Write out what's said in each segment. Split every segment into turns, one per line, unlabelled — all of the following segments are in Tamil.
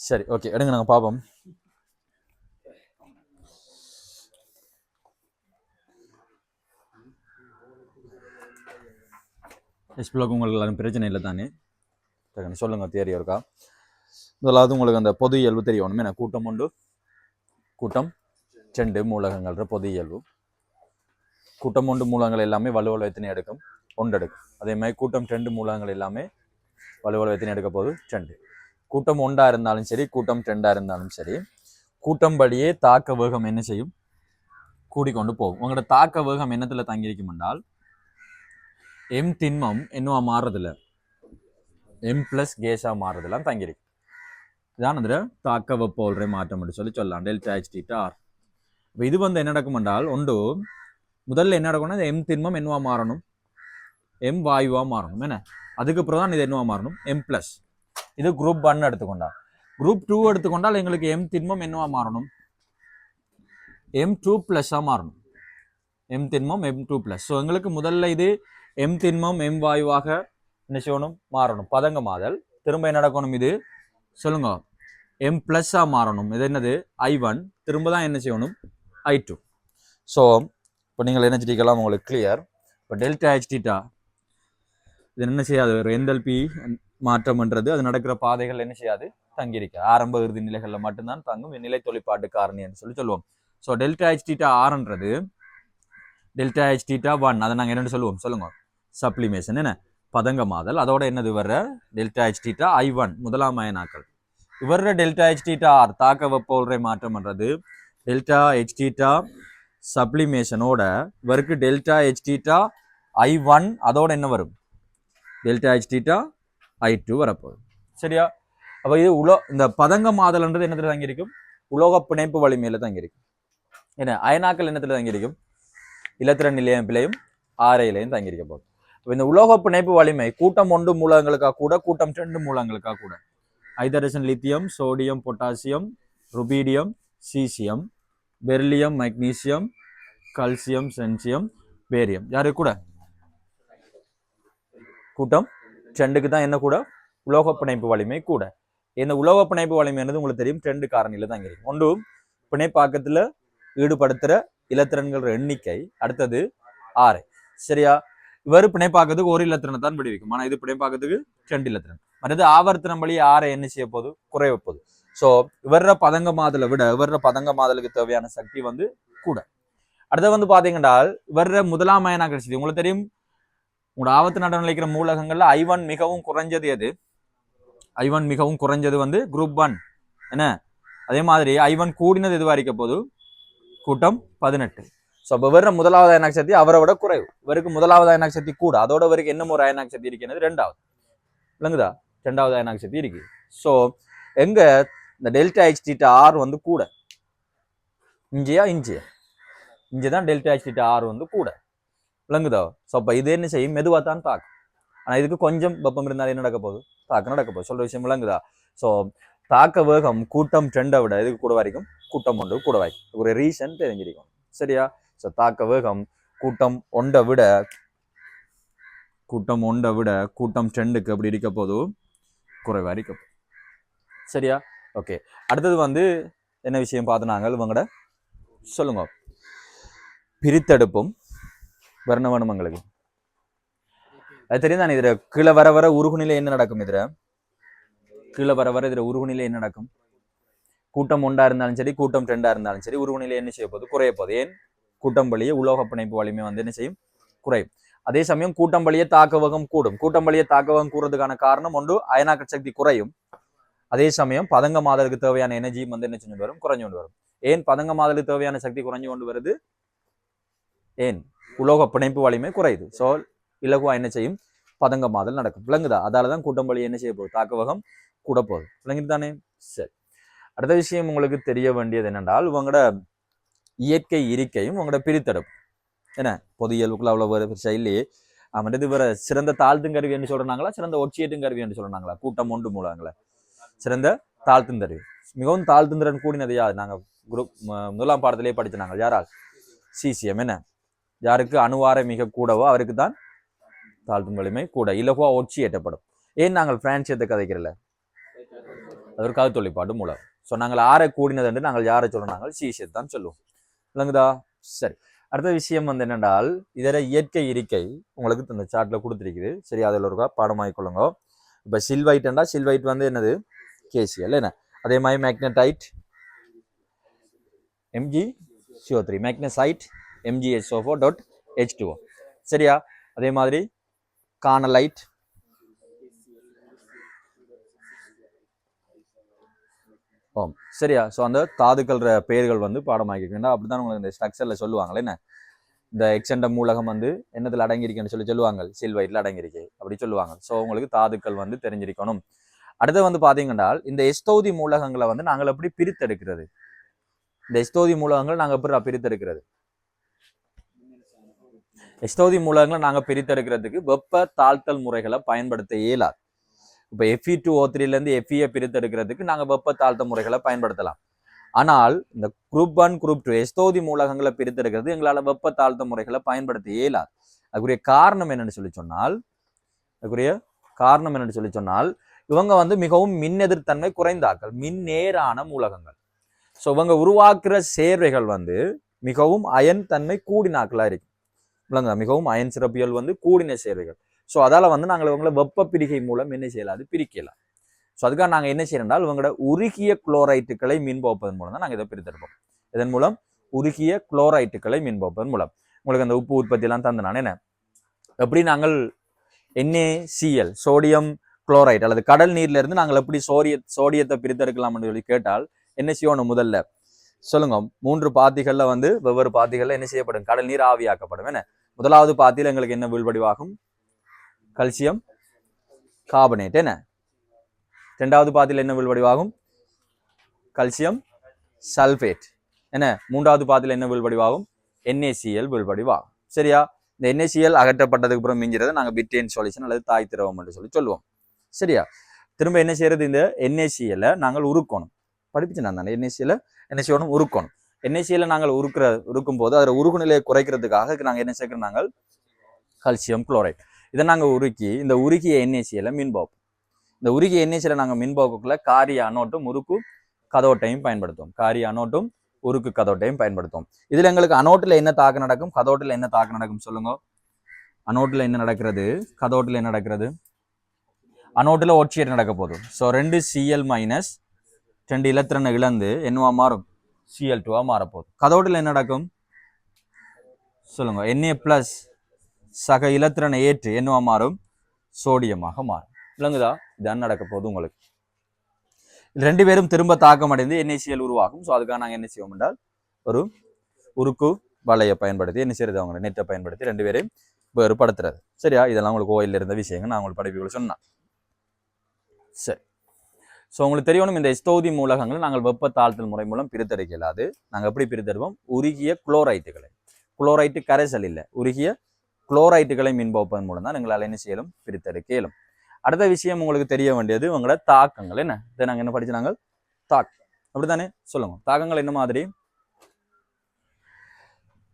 சரி ஓகே எடுங்க நாங்கள் பார்ப்போம். எஸ்பிளாக் உங்களுக்கு எல்லாரும் பிரச்சனை இல்லை தானே? சொல்லுங்கள் தேரி இருக்கா. முதலாவது உங்களுக்கு அந்த பொது இயல்பு தெரியணும். என்ன கூட்டம் உண்டு, கூட்டம் செண்டு மூலகங்கள்ன்ற பொது இயல்பு. கூட்டம் ஒன்று மூலங்கள் எல்லாமே வலுவல் எத்தனை எடுக்கும்? ஒன்று எடுக்கும். அதே மாதிரி கூட்டம் ரெண்டு மூலங்கள் எல்லாமே வலுவல் எத்தனை எடுக்க போகுது? ரெண்டு. கூட்டம் ஒன்றா இருந்தாலும் சரி, கூட்டம் ரெண்டா இருந்தாலும் சரி, கூட்டம் படியே தாக்க வேகம் என்ன செய்யும்? கூடிக்கொண்டு போகும். உங்களோட தாக்க வேகம் என்னத்துல தங்கியிருக்கும் என்றால் எம் திண்மம் என்னவா மாறுறதில்ல, எம் பிளஸ் கேஸா மாறுறதுலாம் தங்கியிருக்கு. இதான் அதில் தாக்க வெப்ப மாற்றம் என்று சொல்லலாம். Delta H theta R. இது வந்து என்ன நடக்கும் என்றால் ஒன்று முதல்ல என்ன நடக்கும்னா எம் திண்மம் என்னவா மாறணும்? எம் வாயுவா மாறணும். என்ன அதுக்கப்புறம் தான் இது என்னவா மாறணும்? M plus. இது குரூப் 1 எடுத்துக்கொண்டா. குரூப் 2 எடுத்துக்கொண்டால் எங்களுக்கு எம் திண்மம் என்னவா மாறணும்? எம் 2 பிளஸ்ஸா மாறணும். எம் திண்மம் எம் 2 பிளஸ். ஸோ எங்களுக்கு முதல்ல இது எம் திண்மம் எம் வாயுவாக என்ன செய்யணும்? மாறணும். பதங்கமாதல். திரும்ப என்ன நடக்கணும்? இது சொல்லுங்க எம் பிளஸ்ஸா மாறணும். இது என்னது? I1. திரும்ப தான் என்ன செய்யணும்? I2. ஸோ இப்போ நீங்கள் என்ன செஞ்சிக்கலாம் உங்களுக்கு கிளியர். இப்போ டெல்டா ஹெச் தீட்டா இது என்ன செய்யாது? ஒரு என்தல்பி மாற்றம்ன்றது அது நடக்கிற பாதைகள் என்ன செய்யாது? தங்கியிருக்க ஆரம்ப இறுதி நிலைகளில் மட்டும்தான் தங்கும். நிலை தொழிற்பாட்டு காரணி என்று சொல்லுவோம். ஸோ டெல்டா ஹெச் தீட்டா ஆர்ன்றது டெல்டா ஹெச் தீட்டா 1. அதை நாங்கள் என்னென்னு சொல்லுவோம்? சொல்லுங்க சப்ளிமேஷன். என்ன பதங்கமாதல். அதோட என்னது வர்ற டெல்டா ஹெச் தீட்டா I1 முதலாம் அயனாக்கள். இவர டெல்டா ஹெச் தீட்டா ஆர் தாக்க வெப்ப மாற்றம்ன்றது டெல்டா ஹெச் தீட்டா சப்ளிமேஷனோட இவருக்கு டெல்டா ஹெச் தீட்டா I1 அதோட என்ன வரும்? டெல்டா ஹெச் தீட்டா I2 வரப்போகுது. சரியா? அப்போ இது இந்த பதங்கமாதல்ன்றது என்னத்துல தங்கியிருக்கும்? உலோக பிணைப்பு வலிமையில தங்கியிருக்கும். என்ன அயனாக்கள் என்னத்துல தங்கியிருக்கும்? இலத்திரன் நிலையம் பிழையும் ஆரையிலையும் தங்கியிருக்க போகுது. இந்த உலோக பிணைப்பு வலிமை கூட்டம் 1 மூலங்களுக்காக கூட, கூட்டம் 2 மூலங்களுக்காக கூட, hydrogen lithium, sodium, potassium, rubidium, caesium, beryllium, magnesium, calcium, சென்சியம், பேரியம். யாரு கூட? கூட்டம் 2க்கு தான் என்ன கூட? உலோக பிணைப்பு வலிமை கூட. இந்த உலோக பிணைப்பு வலிமை என்னது உங்களுக்கு தெரியும்? 2 காரணியில தான் இருக்கு. ஒன்று பிணைப்பாக்கத்துல ஈடுபடுத்துற இலத்திரன்கள் எண்ணிக்கை, அடுத்தது ஆறு. சரியா? இவர் பிணைப்பாக்கத்துக்கு ஒரு இலத்திரனை தான் விடுவிக்கும். ஆனா இது பிணைப்பாக்கத்துக்கு 2 இலத்திரன். மற்றது ஆவர்த்தனம் வழி ஆரை என்ன செய்ய போகுது? குறைய போகுது. ஸோ இவர பதங்கமாதலை விட இவர பதங்கமாதலுக்கு தேவையான சக்தி வந்து கூட. அடுத்த வந்து பாத்தீங்கன்னா இவர முதலாம் அயனாக்கல் சக்தி உங்களுக்கு தெரியும். உங்களோட ஆபத்து நடைமுறைக்கிற மூலகங்கள்ல I1 மிகவும் குறைஞ்சது எது? I1 மிகவும் குறைஞ்சது வந்து குரூப் 1. என்ன அதே மாதிரி I1 கூடினது எதுவா இருக்க போது? கூட்டம் 18. ஸோ இப்போ இவர முதலாவது அயனாக் சக்தி அவரை விட குறைவு. இவருக்கு முதலாவது அயனாக் சக்தி கூட. அதோட இவருக்கு என்ன ஒரு அயனாக் சக்தி இருக்கிறது? 2வது. விளங்குதா? 2வது அயனாக் சக்தி இருக்கு. ஸோ எங்க இந்த டெல்டா ஹெச் தீட்டா ஆர் வந்து கூட. இஞ்சியா இஞ்சிதான் டெல்டா ஹெச் தீட்டா ஆர் வந்து கூட. விளங்குதா? ஸோ அப்போ இது என்ன செய்யும்? மெதுவாக தான் தாக்கும். ஆனால் இதுக்கு கொஞ்சம் வெப்பம் இருந்தாலும் என்ன நடக்க போகுது? தாக்கம் நடக்க போகுது. சொல்ற விஷயம் விளங்குதா? ஸோ தாக்க வேகம் கூட்டம் 2 விட இதுக்கு கூட வரைக்கும் கூட்டம் 1 கூட வரைக்கும் ஒரு ரீசன் தெரிஞ்சிருக்கும். சரியா? ஸோ தாக்க வேகம் கூட்டம் 1 விட கூட்டம் 2க்கு எப்படி இருக்க போது? குறைவா இருக்க போகுது. சரியா? ஓகே. அடுத்தது வந்து என்ன விஷயம் பார்த்தனாங்க இவங்கட சொல்லுங்க. பிரித்தெடுப்பும் வர்ணவனமங்களுக்கு அது தெரியும் தானே. இதுல கீழே வர வர உருகுநிலை என்ன நடக்கும்? இதுல கீழே வர வர இதுல உருகுநிலை என்ன நடக்கும்? கூட்டம் 1 இருந்தாலும் சரி, கூட்டம் 2 இருந்தாலும் சரி, உருகுநிலை என்ன செய்ய போகுது? குறைய போகுது. ஏன்? கூட்டம் வழியே உலோக பிணைப்பு வலிமை வந்து என்ன செய்யும்? குறையும். அதே சமயம் கூட்டம் வழியே தாக்க வேகம் கூடும். கூட்டம் வழியே தாக்க வேகம் கூடுறதுக்கான காரணம் ஒன்று அயனாக்க சக்தி குறையும். அதே சமயம் பதங்கமாதலுக்கு தேவையான எனர்ஜியும் வந்து என்ன செஞ்சு வரும்? குறைஞ்சு கொண்டு வரும். ஏன் பதங்கமாதலுக்கு தேவையான சக்தி குறைஞ்சு கொண்டு வருது? ஏன்? உலோக பிணைப்பு வலிமை குறையுது. ஸோ இலகுவா என்ன செய்யும்? பதங்கமாதல் நடக்கும். விளங்குதா? அதாலதான் கூட்டம் வழி என்ன செய்ய போகுது? தாக்க வேகம் கூட போகுது. விளங்குது தானே? சரி. அடுத்த விஷயம் உங்களுக்கு தெரிய வேண்டியது என்னென்றால் உங்களோட இயற்கை இருக்கையும் உங்களோட பிரித்தெடுப்பு. என்ன பொது இயல்புக்குள்ள அவ்வளவு செயலே மற்றது வேற சிறந்த தாழ்த்தும் கருவி என்று சொல்றாங்களா, சிறந்த ஒட்சியேற்றும் கருவி என்று சொல்றாங்களா? கூட்டம் 1 மூலங்கள சிறந்த தாழ்த்தும் கருவி. மிகவும் தாழ்த்துந்திறன் கூடினது யார்? நாங்க குரூப் முதலாம் பாடத்திலேயே படிச்சு நாங்கள். யாரால்? சீசியம். என்ன யாருக்கு அணுவாரை மிக கூடவோ அவருக்கு தான் தாழ்த்தும் வலிமை கூட. இலகுவா ஒட்சி ஏற்றப்படும். ஏன் நாங்கள் பிரான்சியத்தை கதைக்கிறல? அது ஒரு கருத்தொழிப்பாட்டு மூலம். ஸோ நாங்கள் ஆரை கூடினது என்று நாங்கள் யாரை சொல்லுவோம், நாங்கள் சீசியத்தை தான் சொல்லுவோம். விளங்குதா? சரி, அடுத்த விஷயம் வந்து என்னென்றால் இதர இயற்கை இருக்கை உங்களுக்கு இந்த சார்ட்ல கொடுத்துருக்குது. சரி, அதில் ஒரு பாடமாகிக்கொள்ளுங்க. இப்போ சில்வைட்ண்டா சில்வைட் வந்து என்னது, கேசியல் என்ன. அதே மாதிரி மேக்னடைட் MgCO3, மேக்னசைட் MgSO4.H2O. சரியா? அதே மாதிரி கானலைட் சரியா? ஸோ அந்த தாதுக்கள் பெயர்கள் வந்து பாடமாக்கிக்கணும். அப்படிதான் உங்களுக்கு இந்த ஸ்ட்ரக்சர்ல சொல்லுவாங்களே என்ன, இந்த எக்ஸெண்ட மூலகம் வந்து என்னத்தில் அடங்கியிருக்குன்னு சொல்லுவாங்க, சில்வைட்ல அடங்கியிருக்கு அப்படி சொல்லுவாங்க. ஸோ உங்களுக்கு தாதுக்கள் வந்து தெரிஞ்சிருக்கணும். அடுத்து வந்து பாத்தீங்கன்னா இந்த எஸ்தோதி மூலகங்களை வந்து நாங்கள் எப்படி பிரித்தெடுக்கிறது, இந்த எஸ்தோதி மூலகங்கள் நாங்கள் எப்படி பிரித்தெடுக்கிறது, எஸ்தோதி மூலகங்களை நாங்கள் பிரித்தெடுக்கிறதுக்கு வெப்ப தாழ்த்தல் முறைகளை பயன்படுத்த இயலாது. இப்போ Fe2O3 Fe பிரித்தெடுக்கிறதுக்கு நாங்கள் வெப்ப தாழ்த்த முறைகளை பயன்படுத்தலாம். ஆனால் இந்த குரூப் 1 குரூப் 2 எஸ்தோதி மூலகங்களை பிரித்தெடுக்கிறது எங்களால் வெப்ப தாழ்த்த முறைகளை பயன்படுத்த இயலாது. அதுக்குரிய காரணம் என்னன்னு சொல்லி சொன்னால் இவங்க வந்து மிகவும் மின் எதிர்த்தன்மை குறைந்தாக்கள், மின் நேரான மூலகங்கள். ஸோ இவங்க உருவாக்குற சேர்வைகள் வந்து மிகவும் அயன் தன்மை கூடினாக்களா இருக்கு. மிகவும் அயன் சிறப்பியல் வந்து கூடின சேர்வைகள். ஸோ அதால வந்து நாங்கள் இவங்களை வெப்ப பிரிகை மூலம் என்ன செய்யலாது, பிரிக்கலாம். ஸோ அதுக்காக நாங்கள் என்ன செய்யறோம்னால் இவங்களோட உருகிய குளோரைட்டுகளை மின்போப்பதன் மூலம் தான் நாங்கள் இதை பிரித்தெடுப்போம். இதன் மூலம் உருகிய குளோரைட்டுகளை மின்போப்பதன் மூலம் உங்களுக்கு அந்த உப்பு உற்பத்தி எல்லாம் தந்தனான் என்ன, எப்படி நாங்கள் NaCl சோடியம் குளோரைட் அல்லது கடல் நீர்ல இருந்து நாங்கள் எப்படி சோடியத்தை பிரித்தெடுக்கலாம்னு சொல்லி கேட்டால் என்ன செய்யணும், முதல்ல சொல்லுங்க. 3 பாத்திகள்ல வந்து வெவ்வேறு பாத்திகள்ல என்ன செய்யப்படும், கடல் நீர் ஆவியாக்கப்படும். என்ன முதலாவது பாத்தியில் எங்களுக்கு என்ன வீழ்வடிவாகும், கல்சியம் கார்பனேட். என்ன இரண்டாவது பாத்தியில் என்ன வீழ்வடிவாகும், கல்சியம் சல்பேட். என்ன மூன்றாவது பாத்தியில் என்ன வீழ்வடிவாகும், NaCl வீழ்வடிவாகும். சரியா? இந்த NaCl அகற்றப்பட்டதுக்கு அப்புறம் மிஞ்சிறதை நாங்கள் பிட்டேன் சொல்யூஷன் அல்லது தாய் திரவம் என்று சொல்லுவோம். சரியா? திரும்ப என்ன செய்யறது, இந்த NaCl நாங்கள் உருக்கணும். படிப்பிச்சு நான் தானே NaCl என்ன செய்யணும், உருக்கணும். NaCl நாங்கள் உருக்கும் போது அதில் உருகு நிலையை குறைக்கிறதுக்காக நாங்கள் என்ன சேர்க்கிறோம், நாங்கள் கல்சியம் குளோரைட். இதை நாங்கள் உருக்கி இந்த உருகிய NaCl மின்போப்போம். இந்த உருகிய NaCl நாங்கள் மின்போக்குள்ள காரிய அனோட்டும் உருக்கு கதோட்டையும் பயன்படுத்துவோம். காரிய அனோட்டும் உருக்கு கதோட்டையும் பயன்படுத்துவோம். இதுல எங்களுக்கு அனோட்டில் என்ன தாக்கம் நடக்கும், கதோட்டில் என்ன தாக்கம் நடக்கும் சொல்லுங்க. அனோட்டில் என்ன நடக்கிறது, கதோட்டில் என்ன நடக்கிறது, அனோட்டில் ஒட்சியர் நடக்க போதும். ஸோ 2 Cl மைனஸ் 2 இலத்திரனை இழந்து என்னவா மாறும், Cl2 மாறப்போகுது. கதோட்டில் என்ன நடக்கும் சொல்லுங்க, Na பிளஸ் சக இலத்திரனை ஏற்று என்னவா மாறும், சோடியமாக மாறும். விளங்குதா? இதான் நடக்க போகுது உங்களுக்கு. 2 பேரும் திரும்ப தாக்கம் அடைந்து NaCl உருவாகும். ஸோ அதுக்காக நாங்கள் என்ன செய்வோம் என்றால் ஒரு உருக்கு வலையை பயன்படுத்தி என்ன செய்யறது, அவங்க நெட்டை பயன்படுத்தி 2 பேரையும் வேறுபடுத்துறது. சரியா? இதெல்லாம் உங்களுக்கு ஓயில் இருந்த விஷயங்கள் நான் உங்களுக்கு படிப்புகளை சொன்னேன். சரி, ஸோ உங்களுக்கு தெரியணும் இந்த எஸ்தோதி மூலகங்கள் நாங்கள் வெப்ப தாழ்த்தல் முறை மூலம் பிரித்தெடுக்கலாது. நாங்கள் எப்படி பிரித்தெடுப்போம், உருகிய குளோரைட்டுகளை, குளோரைட்டு கரைசல் இல்லை, உருகிய குளோரைட்டுகளை மின்போப்பதன் மூலம் தான் எங்களால் என்ன செய்யலும், பிரித்தெடுக்க இயலும். அடுத்த விஷயம் உங்களுக்கு தெரிய வேண்டியது உங்களோட தாக்கங்கள். என்ன இதை நாங்கள் என்ன படிச்சு, நாங்கள் தாக்கம் அப்படித்தானே சொல்லுங்க. தாக்கங்கள் என்ன மாதிரி,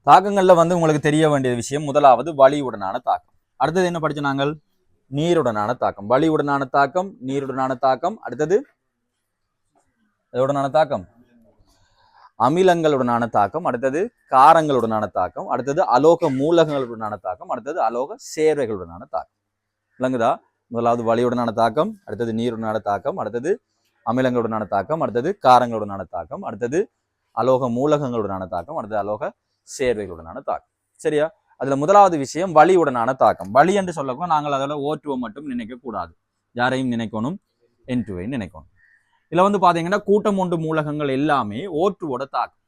தாக்கங்கள்ல வந்து உங்களுக்கு தெரிய வேண்டிய விஷயம் முதலாவது வளியுடனான தாக்கம். அடுத்தது என்ன படிச்சு, நாங்கள் நீருடனான தாக்கம். வளியுடனான தாக்கம், நீருடனான தாக்கம். அடுத்தது எதுடனான தாக்கம், அமிலங்களுடனான தாக்கம். அடுத்தது காரங்களுடனான தாக்கம். அடுத்தது அலோக மூலகங்களுடனான தாக்கம். அடுத்தது அலோக சேர்வைகளுடனான தாக்கம். விளங்குதா? முதலாவது வளியுடனான தாக்கம், அடுத்தது நீருடனான தாக்கம், அடுத்தது அமிலங்களுடனான தாக்கம், அடுத்தது காரங்களுடனான தாக்கம், அடுத்தது அலோக மூலகங்களுடனான தாக்கம், அடுத்தது அலோக சேர்வைகளுடனான தாக்கம். சரியா? அதுல முதலாவது விஷயம் வளியுடனான தாக்கம். வளி என்று சொல்லக்கூட நாங்கள் அதோட O2 மட்டும் நினைக்க கூடாது, யாரையும் நினைக்கணும், N2 நினைக்கணும். இதுல வந்து பாத்தீங்கன்னா கூட்டம் ஒன்று மூலகங்கள் எல்லாமே O2 தாக்கம்.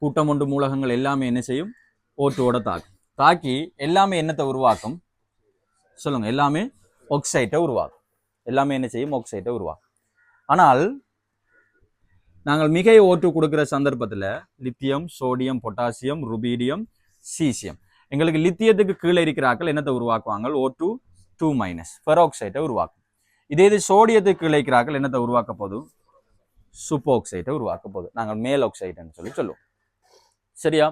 கூட்டம் ஒன்று மூலகங்கள் எல்லாமே என்ன செய்யும், O2 தாக்கும். தாக்கி எல்லாமே என்னத்தை உருவாக்கும் சொல்லுங்க, எல்லாமே ஆக்சைட்டை உருவாக்கும். எல்லாமே என்ன செய்யும், ஆக்சைட்டை உருவாக்கும். ஆனால் நாங்கள் மிகை O2 கொடுக்கிற சந்தர்ப்பத்தில் lithium, sodium, potassium, rubidium, caesium, எங்களுக்கு லித்தியத்துக்கு கீழே இருக்கிறார்கள் என்னத்தை உருவாக்குவாங்க, O2 பெராக்சைட்டை உருவாக்கும். இதே இது சோடியத்துக்கு கீழே இருக்கிறார்கள் என்னத்தை உருவாக்க போதும், சூப்பர் உருவாக்க போகுது. நாங்கள் மேல் ஆக்சைடுன்னு சொல்லுவோம். சரியா?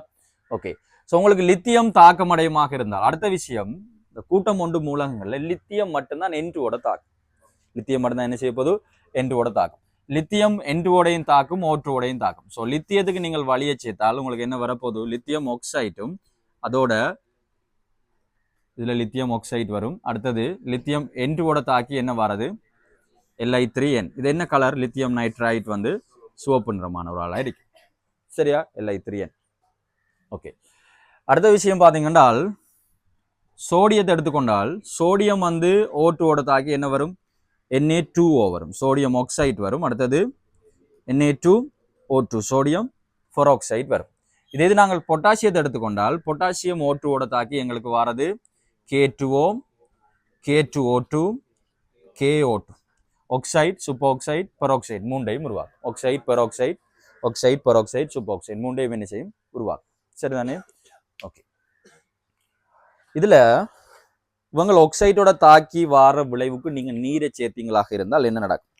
ஓகே. ஸோ உங்களுக்கு லித்தியம் தாக்கமடையமாக இருந்தால் அடுத்த விஷயம், இந்த கூட்டம் ஒன்று மூலகங்கள்ல லித்தியம் மட்டும்தான் N2 தாக்கம். லித்தியம் மட்டும்தான் என்ன செய்ய போது, N2 ஓட தாக்கும். லித்தியம் N2 ஓடையும் தாக்கும், O2 ஓடையும் தாக்கும். ஸோ லித்தியத்துக்கு நீங்கள் வலியை சேர்த்தால் உங்களுக்கு என்ன வரப்போகுது? லித்தியம் ஆக்சைட்டும் அதோட இதுல லித்தியம் ஆக்சைடு வரும். அடுத்தது லித்தியம் N2 ஓட தாக்கி என்ன வரது? Li3N. இது என்ன கலர்? லித்தியம் நைட்ரைட் வந்து சிவப்பு நிறமான ஒரு ஆளா இருக்கு. சரியா? Li3N. ஓகே. அடுத்த விஷயம் பார்த்தீங்கன்னா சோடியத்தை எடுத்துக்கொண்டால் சோடியம் வந்து O2 ஓட தாக்கி என்ன வரும்? Na2O வரும். சோடியம் ஆக்சைடு வரும். அடுத்தது Na2O2 சோடியம் பெராக்சைடு வரும். இதே இது நாங்கள் பொட்டாசியத்தை எடுத்துக்கொண்டால் பொட்டாசியம் O2 ஓட தாக்கி எங்களுக்கு வரது K2O, K2O2, KO2. Oxide, super oxide, peroxide மூன்றையும் உருவாக்கும். Oxide, peroxide, oxide, peroxide, super oxide மூன்றையும் என்ன செய்யும்? உருவாக்கும். சரிதானே? ஓகே. இதுல இவங்க ஆக்சைடோட தாக்கி வார விளைவுக்கு நீங்க நீரை சேர்த்தீங்களாக இருந்தால் என்ன நடக்கும்?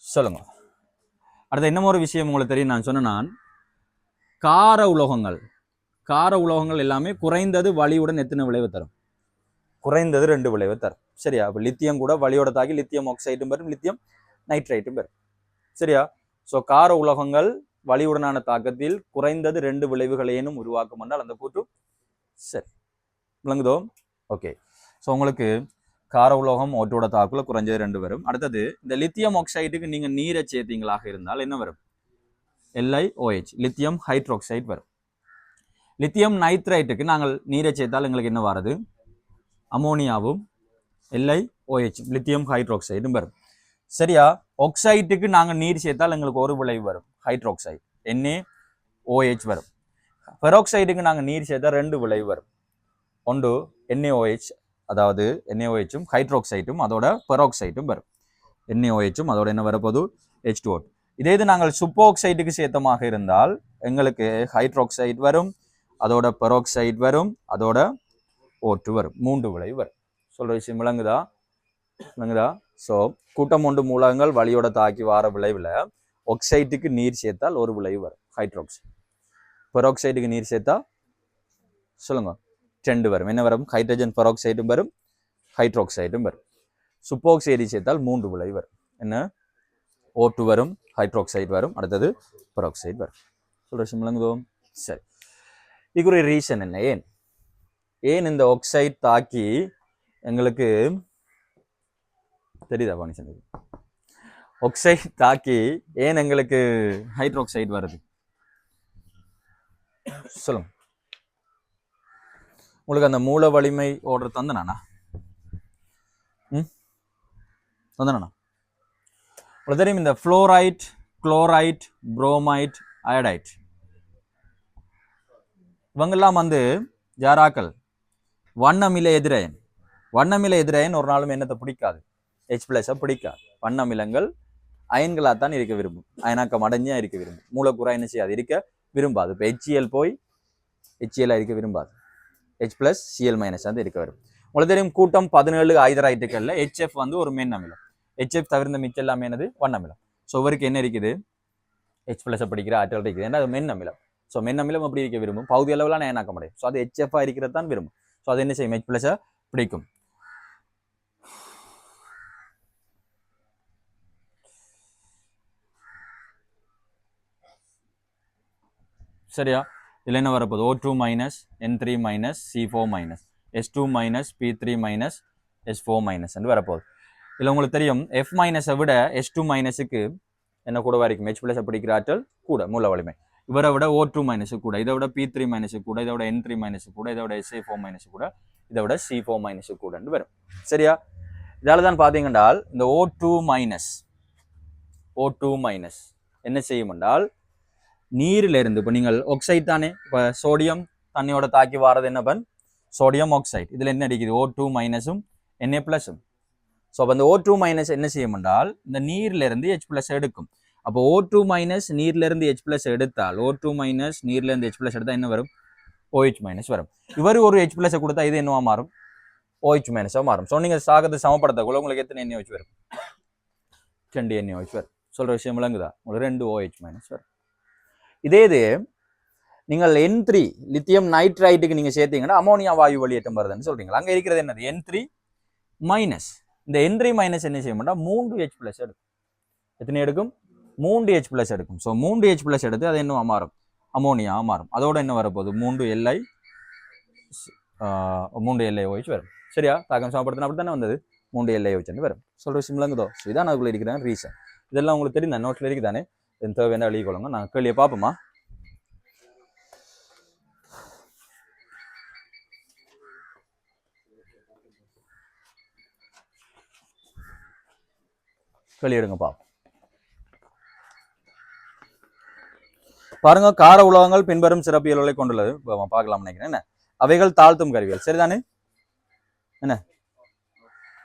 சொல்லுங்க. அடுத்த என்ன ஒரு விஷயம் உங்களுக்கு தெரியும். நான் சொன்ன கார உலோகங்கள் எல்லாமே குறைந்தது வலியுடன் எத்தனை விளைவு தரும்? குறைந்தது 2 விளைவு தரும். சரியா? அப்ப லித்தியம் கூட வலியோட தாக்கி லித்தியம் ஆக்சைடும் வரும், லித்தியம் நைட்ரைட்டும் வரும். சரியா? ஸோ கார உலோகங்கள் வலியுடனான தாக்கத்தில் குறைந்தது 2 விளைவுகளேனும் உருவாக்கும் என்றால் அந்த கூற்று சரி. விளங்குதோ? ஓகே. ஸோ உங்களுக்கு கார உலோகம் ஓட்டோட தாக்குல குறைஞ்சது 2 வரும். அடுத்தது இந்த லித்தியம் ஆக்சைடுக்கு நீங்க நீரை சேர்த்தீங்களாக இருந்தால் என்ன வரும்? LiOH, லித்தியம் ஹைட்ரோக்சைடு வரும். லித்தியம் நைட்ரைட்டுக்கு நாங்கள் நீரை சேர்த்தால் எங்களுக்கு என்ன வருது? அமோனியாவும் LiOH, லித்தியம் ஹைட்ரோக்சைடும் வரும். சரியா? ஆக்சைட்டுக்கு நாங்கள் நீர் சேர்த்தால் எங்களுக்கு ஒரு விளைவு வரும், ஹைட்ரோக்சைடு, NaOH வரும். பெராக்சைடுக்கு நாங்கள் நீர் சேர்த்தால் 2 விளைவு வரும். ஒன்று NaOH, அதாவது NaOHும் ஹைட்ரோக்சைடும் அதோட பெராக்சைடும் வரும். NaOHும் அதோட என்ன வரப்போது? H2O. இதே இது நாங்கள் சூப்பராக்சைடுக்கு சேர்த்தமாக இருந்தால் எங்களுக்கு ஹைட்ரோக்சைடு வரும், அதோட பெராக்சைடு வரும், அதோட O2 வரும். 3 விளைவு வரும். சொல்ற விஷயம் விளங்குதா? ஸோ கூட்டம் ஒன்று மூலகங்கள் வலியோட தாக்கி வார விளைவில் ஆக்சைட்டுக்கு நீர் சேர்த்தால் ஒரு விளைவு வரும், ஹைட்ரோக்சைடு. பெராக்சைடுக்கு நீர் சேர்த்தா சொல்லுங்க 2 வரும். என்ன வரும்? ஹைட்ரஜன் பெராக்சைடும் வரும், ஹைட்ரோக்சைடும் வரும். சூப்பராக்சைடு சேர்த்தால் 3 விளைவு வரும். என்ன? O2 வரும், ஹைட்ரோக்சைடு வரும், அடுத்தது பெராக்சைடு வரும். சொல்ற விஷயம் விளங்குதோ? சரி. இதுக்கு ஒரு ரீசன் என்ன? ஏன் இந்த ஆக்சைடு தாக்கி எங்களுக்கு தெரியுதா? பாணிசன், ஆக்சைடு தாக்கி ஏன் எங்களுக்கு ஹைட்ரோக்சைடு வருது? சொல்லுங்க. உங்களுக்கு அந்த மூல வலிமை ஓடுற தந்தனாண்ணா? தந்தனாண்ணா உங்களுக்கு தெரியும் இந்த ஃப்ளோரைட், குளோரைட், புரோமைட், அயடைட் இவங்கெல்லாம் வந்து யாராக்கள்? வண்ணமில எதிரயன். வண்ணமில எதிரயன் ஒரு நாளும் என்னத்தை பிடிக்காது? H+ பிடிக்காது. வண்ணமிலங்கள் அயன்களாக இருக்க விரும்பும், அயனாக்கம் அடைஞ்சா இருக்க விரும்பும். மூலக்கூறா என்ன செய்யாது? இருக்க விரும்பாது. இப்போ HCl போய் HCl இருக்க விரும்பாது, H+Cl- வந்து இருக்க வரும். உங்களுக்கு தெரியும் கூட்டம் 17 ஐதரைட்டுகள்ல HF வந்து ஒரு மென் அமிலம். HF தவிர்த்த மிச்சம் எல்லாமே என்னது? வண்ணமிலம். ஸோ இவருக்கு என்ன இருக்குது? H+ படிக்கிற ஆற்றல் இருக்குது. ஏன்னா அது மென் அமிலம். ஸோ மென் அமிலம் அப்படி இருக்க விரும்பும், பகுதி அளவில் அயனாக்கம் அடையும். ஸோ அது HF இருக்கிறது தான் விரும்பும். ஸோ அது என்ன செய்யும்? H+ பிடிக்கும். சரியா? இதில் என்ன வரப்போகுது? O2 - N3 - C4 - S2 - P3 - S4 என்று வரப்போகுது. இதில் உங்களுக்கு தெரியும் F- விட S2 என்ன கூடவா இருக்கும்? H+ பிடிக்கிற ஆற்றல் கூட, மூல வலிமை. இவரை விட O2 கூட, இதை விட P3 கூட, இதை விட N3 கூட, இதை விட SA4 கூட, இதை விட C4 கூட வரும். சரியா? இதால தான் பார்த்தீங்கன்னா இந்த O2 என்ன செய்யும் என்றால் நீரிலிருந்து, இப்போ நீங்கள் ஆக்சைடு தானே, இப்போ சோடியம் தண்ணியோட தாக்கி வாரது என்ன பண்? Sodium oxide. இதில் என்ன அடிக்குது? O2 Na+. ஸோ அப்போ அந்த O2 என்ன செய்யும் என்றால் இந்த நீரிலிருந்து H+ எடுக்கும். அப்போ O2 நீரிலிருந்து H+ எடுத்தால், O2 நீரிலிருந்து H+ எடுத்தால் என்ன வரும்? OH- வரும். இவர் ஒரு H+ கொடுத்தா இது என்னவா மாறும்? OH- மாறும். ஸோ நீங்கள் சாகத்தை சமப்படுத்தக்குள்ள உங்களுக்கு எத்தனை NaOH வரும்? 2 NaOH வரும். சொல்ற விஷயம் விளங்குதா? உங்களுக்கு 2 OH- வரும். இதே இது நீங்கள் N3 லித்தியம் நைட்ரைட்டுக்கு நீங்க சேர்த்தீங்கன்னா அமோனியா வாயு வெளியேற்றம் வருதுன்னு சொல்றீங்க. அங்க இருக்கிறது என்னது? N3-. இந்த N3 மைனஸ் என்ன செய்ய மாட்டா 3H பிளஸ் எடுக்கும். எத்தனை எடுக்கும்? 3H பிளஸ் எடுக்கும். ஸோ 3H பிளஸ் எடுத்து அது என்ன மாறும்? அமோனியா மாறும். அதோட என்ன வரப்போகுது? 3LiOH வரும். சரியா? தாக்கம் சமப்படுத்தினா அப்படி தானே வந்தது? 3LiOH வரும். சொல்கிற சிம்லங்குதோ? ஸோ இதான் அதுக்குள்ள இருக்கிறேன் ரீசன். இதெல்லாம் உங்களுக்கு தெரியும், நோட்டில் இருக்குது தானே? என் தேவையான எழுதி கொள்ளுங்க. நாங்கள் கேள்வியை பார்ப்போமா? கேள்வி எடுங்க பார்ப்போம். பாருங்க, கார உலோகங்கள் பின்வரும் சிறப்பியல்களை கொண்டுள்ளது. பார்க்கலாம் நினைக்கிறேன். என்ன அவைகள்? தாழ்த்தும் கருவிகள். சரிதானே? என்ன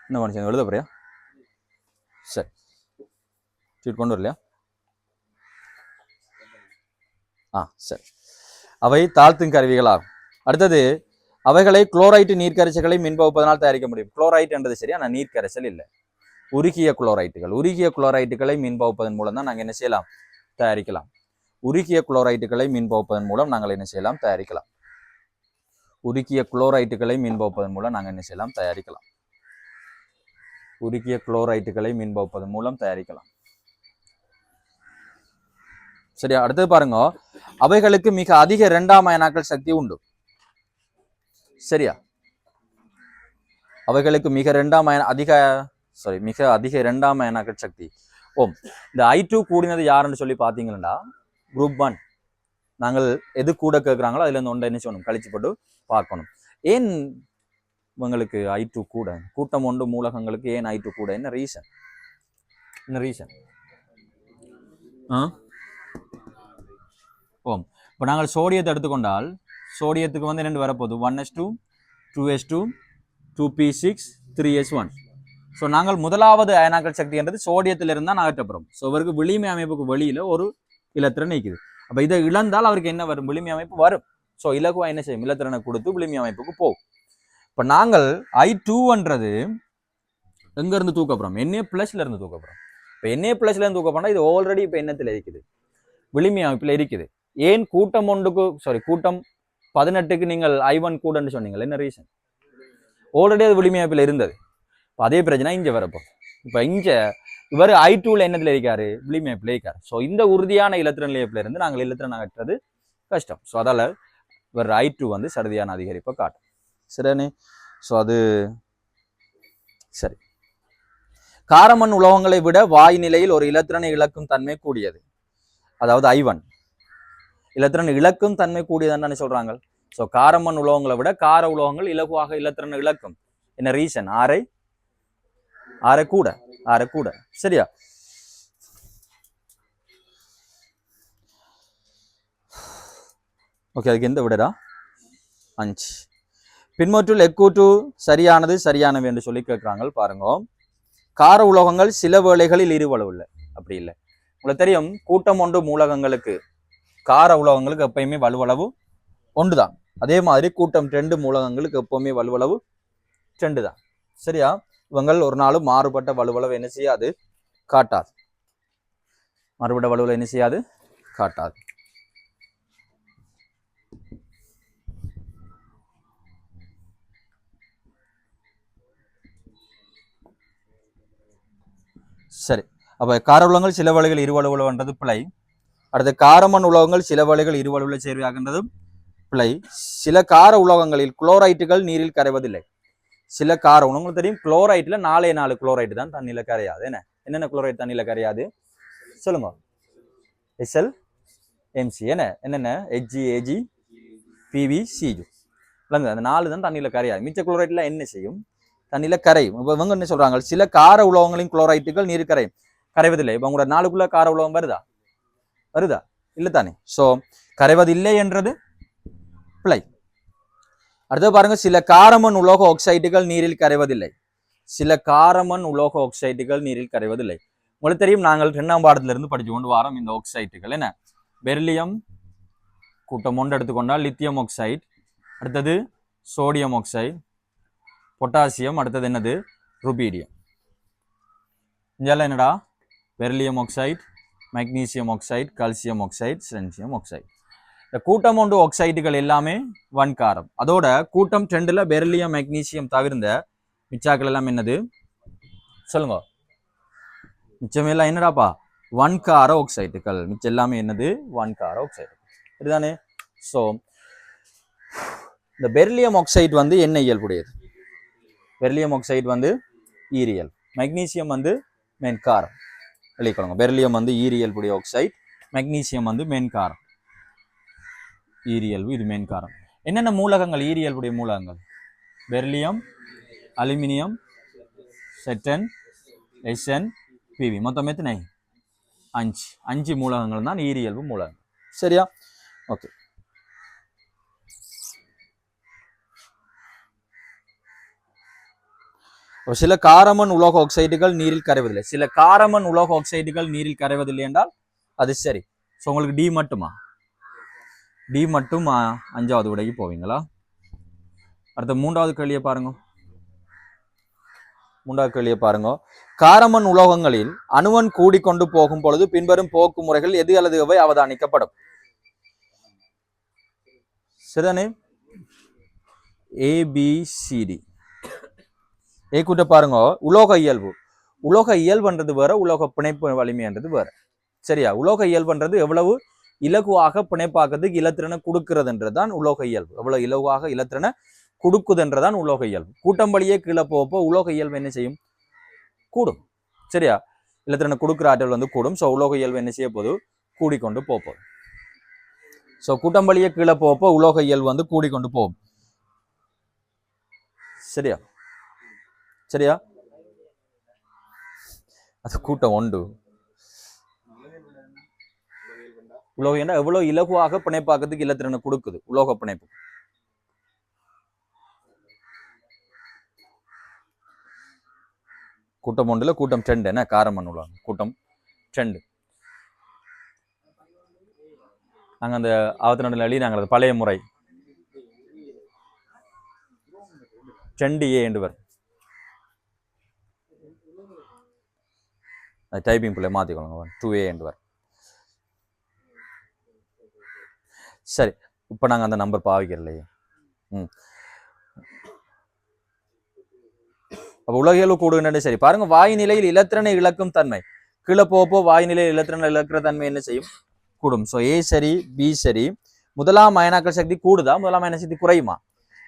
என்ன பண்ணி எழுத போறியா? சரி, சீட் கொண்டு வரலையா? சரி. அவை தாழ்த்தும் கருவிகள் ஆகும். அடுத்தது, அவைகளை குளோரைட்டு நீர்க்கரைசல்களை மின்பகுப்பதனால் தயாரிக்க முடியும். குளோரைட் என்றது சரியா? நான் நீர்க்கரைசல் இல்லை, உருகிய குளோரைட்டுகள். உருகிய குளோரைட்டுகளை மின்பகுப்பதன் மூலம் தான் நாங்கள் என்ன செய்யலாம்? தயாரிக்கலாம். உருகிய குளோரைட்டுகளை மின்பகுப்பதன் மூலம் நாங்கள் என்ன செய்யலாம்? தயாரிக்கலாம். உருகிய குளோரைட்டுகளை மின்பகுப்பதன் மூலம் நாங்கள் என்ன செய்யலாம்? தயாரிக்கலாம். உருகிய குளோரைட்டுகளை மின்பகுப்பதன் மூலம் தயாரிக்கலாம். சரியா? அடுத்தது பாருங்க, அவைகளுக்கு மிக அதிக இரண்டாம் அயனாக்கல் சக்தி உண்டு. சரியா? அவைகளுக்கு மிக அதிக இரண்டாம் அயனாக்கல் சக்தி. இந்த I2 கூடினது யாருன்னு சொல்லி பார்த்தீங்கன்னா குரூப் 1. நாங்கள் எது கூட கேட்குறாங்களோ அதுல இருந்து ஒன்றை என்ன செய்யணும்? கழிச்சு போட்டு பார்க்கணும். ஏன் இவங்களுக்கு I2 கூட? கூட்டம் 1 மூலகங்களுக்கு ஏன் I2 கூட? என்ன ரீசன்? இப்போ நாங்கள் சோடியத்தை எடுத்துக்கொண்டால் சோடியத்துக்கு வந்து என்னென்று வரப்போகுது? 1s2 2s2 2p6 3s1. So நாங்கள் முதலாவது அயனாக்கல் சக்தி என்றது சோடியத்திலிருந்து தான் அகற்றப்படுறோம். ஸோ அவருக்கு விளிமை அமைப்புக்கு வெளியில ஒரு இலத்திரன் நீக்குது. அப்போ இதை இழந்தால் அவருக்கு என்ன வரும்? விளிமை அமைப்பு வரும். ஸோ இலகுவா என்ன செய்யும்? இலத்திரனை கொடுத்து விளிமை அமைப்புக்கு போகும். இப்போ நாங்கள் I2ன்றது எங்கேருந்து தூக்கப்படுறோம்? Na+ல இருந்து தூக்கப்படுறோம். இப்போ Na+ல இருந்து தூக்கப்போனா இது ஆல்ரெடி இப்போ என்னத்தில் இருக்குது? விளிமை அமைப்பில் இருக்குது. ஏன் கூட்டம் 18க்கு நீங்கள் I1 கூடன்னு சொன்னீங்கள்? என்ன ரீசன்? ஆல்ரெடி அது விளிமை அமைப்பில் இருந்தது. அதே பிரச்சனை இங்கே வரப்போ. இப்போ இங்கே இவர் I2ல என்னத்தில் இருக்காரு? விளிமை அமைப்பில் இருக்காரு. ஸோ இந்த உறுதியான இலத்திரன் நிலையப்பில் இருந்து நாங்கள் இலத்திரன் அகற்றது கஷ்டம். ஸோ அதால் இவர் I2 வந்து சடுதியான அதிகரிப்பை காட்டும். சரியானே? ஸோ அது சரி. காரமண் உலோகங்களை விட வாயு நிலையில் ஒரு இலத்திரனை இழக்கும் தன்மை கூடியது. அதாவது I1 இலத்திரன் இழக்கும் தன்மை கூடியதுன்னு சொல்றாங்க. ஸோ காரமண் உலோகங்களை விட கார உலோகங்கள் இலகுவாக இலத்திரனை இழக்கும். என்ன ரீசன்? ஆரை கூட. சரியா? ஓகே, அதுக்கு எந்த விடடா? 5. பின்மற்றுள் எக்கூற்று சரியானவை என்று சொல்லி கேட்கிறாங்க. பாருங்க, கார உலோகங்கள் சில வேளைகளில் இருவளவு இல்லை. அப்படி இல்லை. உங்களுக்கு தெரியும், கூட்டம் 1 மூலகங்களுக்கு கார உலோகங்களுக்கு எப்பயுமே வலுவளவு 1 தான். அதே மாதிரி கூட்டம் 2 மூலகங்களுக்கு எப்பவுமே வலுவளவு 2 தான். சரியா? இவங்கள் ஒரு நாளும் மாறுபட்ட வலுவளவு என்ன செய்யாது? காட்டாது. மாறுபட்ட வலுவளவு என்ன செய்யாது? காட்டாது. சரி, அப்ப கார உலோகங்கள் சில வேளைகள் இருவளவுன்றது பிழை. அடுத்து காரமண் உலோகங்கள் சில வேளைகள் இருவளவுல சேர்வையாகின்றது பிழை. சில கார உலோகங்களில் குளோரைட்டுகள் நீரில் கரைவதில்லை. சில கார உலோகங்கள் தெரியும், குளோரைட்ல 4 குளோரைட்டு தான் தண்ணியில கரையாது. என்னென்ன குளோரைட் தண்ணியில கரையாது சொல்லுங்க? SlMc. என்னென்ன? Hg, Ag, Pv, Cg. அந்த 4 தான் தண்ணியில கரையாது. மிச்ச குளோரைட்ல என்ன செய்யும்? தண்ணியில கரையும். இப்போ இவங்க என்ன சொல்றாங்க? சில கார உலோகங்களின் குளோரைட்டுகள் நீர் கரைவதில்லை. இப்போ உங்களோட 4க்குள்ள கார உலோகம் வருதா? இல்லை தானே? ஸோ கரைவதில்லை என்றது பிழை. அடுத்து பாருங்க, சில காரமண் உலோக ஆக்சைடுகள் நீரில் கரைவதில்லை. உங்களுக்கு தெரியும், நாங்கள் 2ஆம் பாடத்திலிருந்து படிச்சு கொண்டு வரோம் இந்த ஆக்சைடுகள். என்ன? பெரிலியம் கூட்டம் 1 எடுத்துக்கொண்டால் லித்தியம் ஆக்சைடு, அடுத்தது சோடியம் ஆக்சைடு, பொட்டாசியம், அடுத்தது என்னது? ருபீடியம். இங்கெல்லாம் என்னடா? Beryllium oxide, magnesium oxide, calcium oxide, செலன்சியம் ஆக்சைடு. இந்த கூட்டம் 1 ஆக்சைடுகள் எல்லாமே வன்காரம். அதோட கூட்டம் 2ல பெரிலியம் மெக்னீசியம் தவிர்ந்த மிச்சாக்கள் எல்லாம் என்னது? சொல்லுங்க. மிச்சம் எல்லாம் என்னடாப்பா வன்கார ஆக்சைடுகள். மிச்சம் எல்லாமே என்னது வன்கார ஆக்சைடு. சரிதானே? ஸோ இந்த பெரிலியம் ஆக்சைடு வந்து என்ன இயல்புடையது? பெரிலியம் ஆக்சைடு வந்து ஈரியல். மெக்னீசியம் வந்து மென்காரம். எழுதிக்கொள்ளுங்க. பெரிலியம் வந்து ஈரியல்புடைய ஆக்சைடு, மெக்னீசியம் வந்து மென்காரம். ஈரியல்பு, இது மென்காரம். என்னென்ன மூலகங்கள் ஈரியல்புடைய மூலகங்கள்? பெரிலியம், அலுமினியம், செட்டன், எஸ்என், பிவி. மொத்தம் எத்தனை? 5 மூலகங்கள் தான் ஈரியல்பு மூலகங்கள். சரியா? ஓகே. சில காரமண் உலோக ஆக்சைடுகள் நீரில் கரைவதில்லை. சில காரமண் உலோக ஆக்சைடுகள் நீரில் கரைவதில்லை என்றால் அது சரி. ஸோ உங்களுக்கு டி மட்டுமா? டி மட்டும் 5வது விடைக்கு போவீங்களா? அடுத்த 3வது கேள்வியை பாருங்க. 3வது கேள்வியை பாருங்க. காரமண் உலோகங்களில் அணுவன் கூடிக்கொண்டு போகும் பொழுது பின்வரும் போக்கு முறைகள் எது அல்லது எவை அவதானிக்கப்படும்? சரிதானே? ஏபிசிடி. ஏ கூட்ட பாருங்க. உலோக இயல்பு. உலோக இயல்புன்றது வேற, உலோக பிணைப்பு வலிமைன்றது வேற. சரியா? உலோக இயல்புன்றது எவ்வளவு இலகுவாக பிணைப்பாக்கிறதுக்கு இலத்திறனை கொடுக்கிறதுன்றதுதான் உலோக இயல்பு. எவ்வளவு இலகுவாக இலத்திறனை கொடுக்குதுன்றதான் உலோக இயல்பு. கூட்டம்படியே கீழே போப்போ உலோக இயல்பு என்ன செய்யும்? கூடும். சரியா? இலத்திறனை கொடுக்குற ஆற்றல் வந்து கூடும். ஸோ உலோக இயல்பு என்ன செய்ய போது? கூடிக்கொண்டு போப்போம். ஸோ கூட்டம்படியே கீழே போப்போ உலோக இயல்பு வந்து கூடிக்கொண்டு போகும். சரியா? சரியா? அது கூட்டம் உண்டு. உலோக என்ன எவ்வளவு இலகுவாக பிணைப்பாக்கிறதுக்கு இலத்திறனை கொடுக்குது உலோக பிணைப்பு. கூட்டம் 1ல கூட்டம் 2 என்ன காரமண் உலோகம். கூட்டம் 2 நாங்கள் அந்த 62 எழுதி நாங்கள் பழைய முறை 2A என்று வரும். டைப்பிங் பிள்ளை மாற்றிக்கொள்ளுங்க. 2A என்று வரும். சரி, இப்போ நாங்கள் அந்த நம்பர் பாவிக்கிறலையே. அப்போ உலகியல்பு கூடுகின்ற. சரி பாருங்க. வாயு நிலையில் இலத்திறனை இழக்கும் தன்மை. கீழே போப்போ வாயு நிலையில் இலத்திறனை இழக்கிற தன்மை என்ன செய்யும்? கூடும். ஸோ ஏ சரி, பி சரி. முதலாம் அயனாக்கல் சக்தி கூடுதா, முதலாம் அயன சக்தி குறையுமா?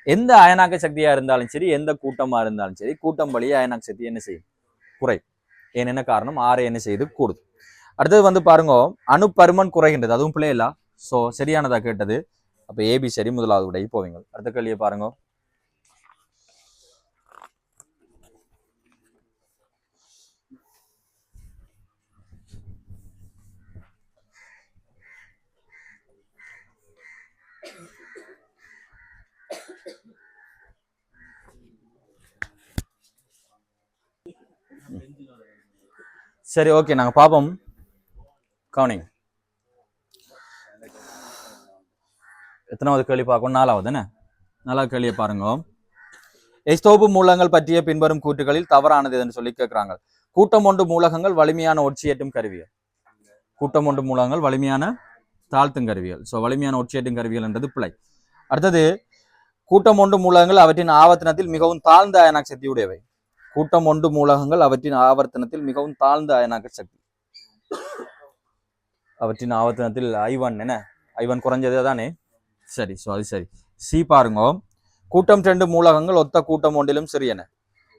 எந்த அயனாக்க சக்தியா இருந்தாலும் சரி, எந்த கூட்டமா இருந்தாலும் சரி, கூட்டம் வழியே அயனாக்க சக்தி என்ன செய்யும்? குறை. ஏன் என்ன காரணம்? ஆறு என்ன செய்யுது? கூடுது. அடுத்தது வந்து பாருங்க. அணு பருமன் குறைகின்றது. அதுவும் பிள்ளைகளா? ஸோ சரியானதா கேட்டது. அப்போ ஏபி சரி. முதலாவது விடை போவீங்க. அடுத்த கேள்வியை பாருங்க. சரி, ஓகே, நாங்க பாப்போம். கவனிங்க. எத்தனாவது கேள்வி பார்க்கணும்? 4வது என்ன? 4வது கேள்வியை பாருங்க. எஸ்தோப்பு மூலங்கள் பற்றிய பின்வரும் கூற்றுகளில் தவறானது என்று சொல்லி கேட்கிறாங்க. கூட்டம் 1 மூலகங்கள் வலிமையான ஒட்சியேற்றும் கருவிகள். கூட்டம் 1 மூலகங்கள் வலிமையான தாழ்த்தும் கருவிகள். ஸோ வலிமையான ஒட்சியேற்றும் கருவிகள் என்றது பிழை. அடுத்தது கூட்டம் 1 மூலகங்கள் அவற்றின் ஆவர்த்தனத்தில் மிகவும் தாழ்ந்த அயனாக்க சக்தி உடையவை. கூட்டம் 1 மூலகங்கள் அவற்றின் ஆவர்த்தனத்தில் மிகவும் தாழ்ந்த அயனாக்க சக்தி. அவற்றின் ஆவர்த்தனத்தில் I1 என்ன? I1 குறைஞ்சது தானே? சரி. ஸோ அது சரி. சி பாருங்க. கூட்டம் 2 மூலகங்கள் ஒத்த கூட்டம் 1லும் சிறியன.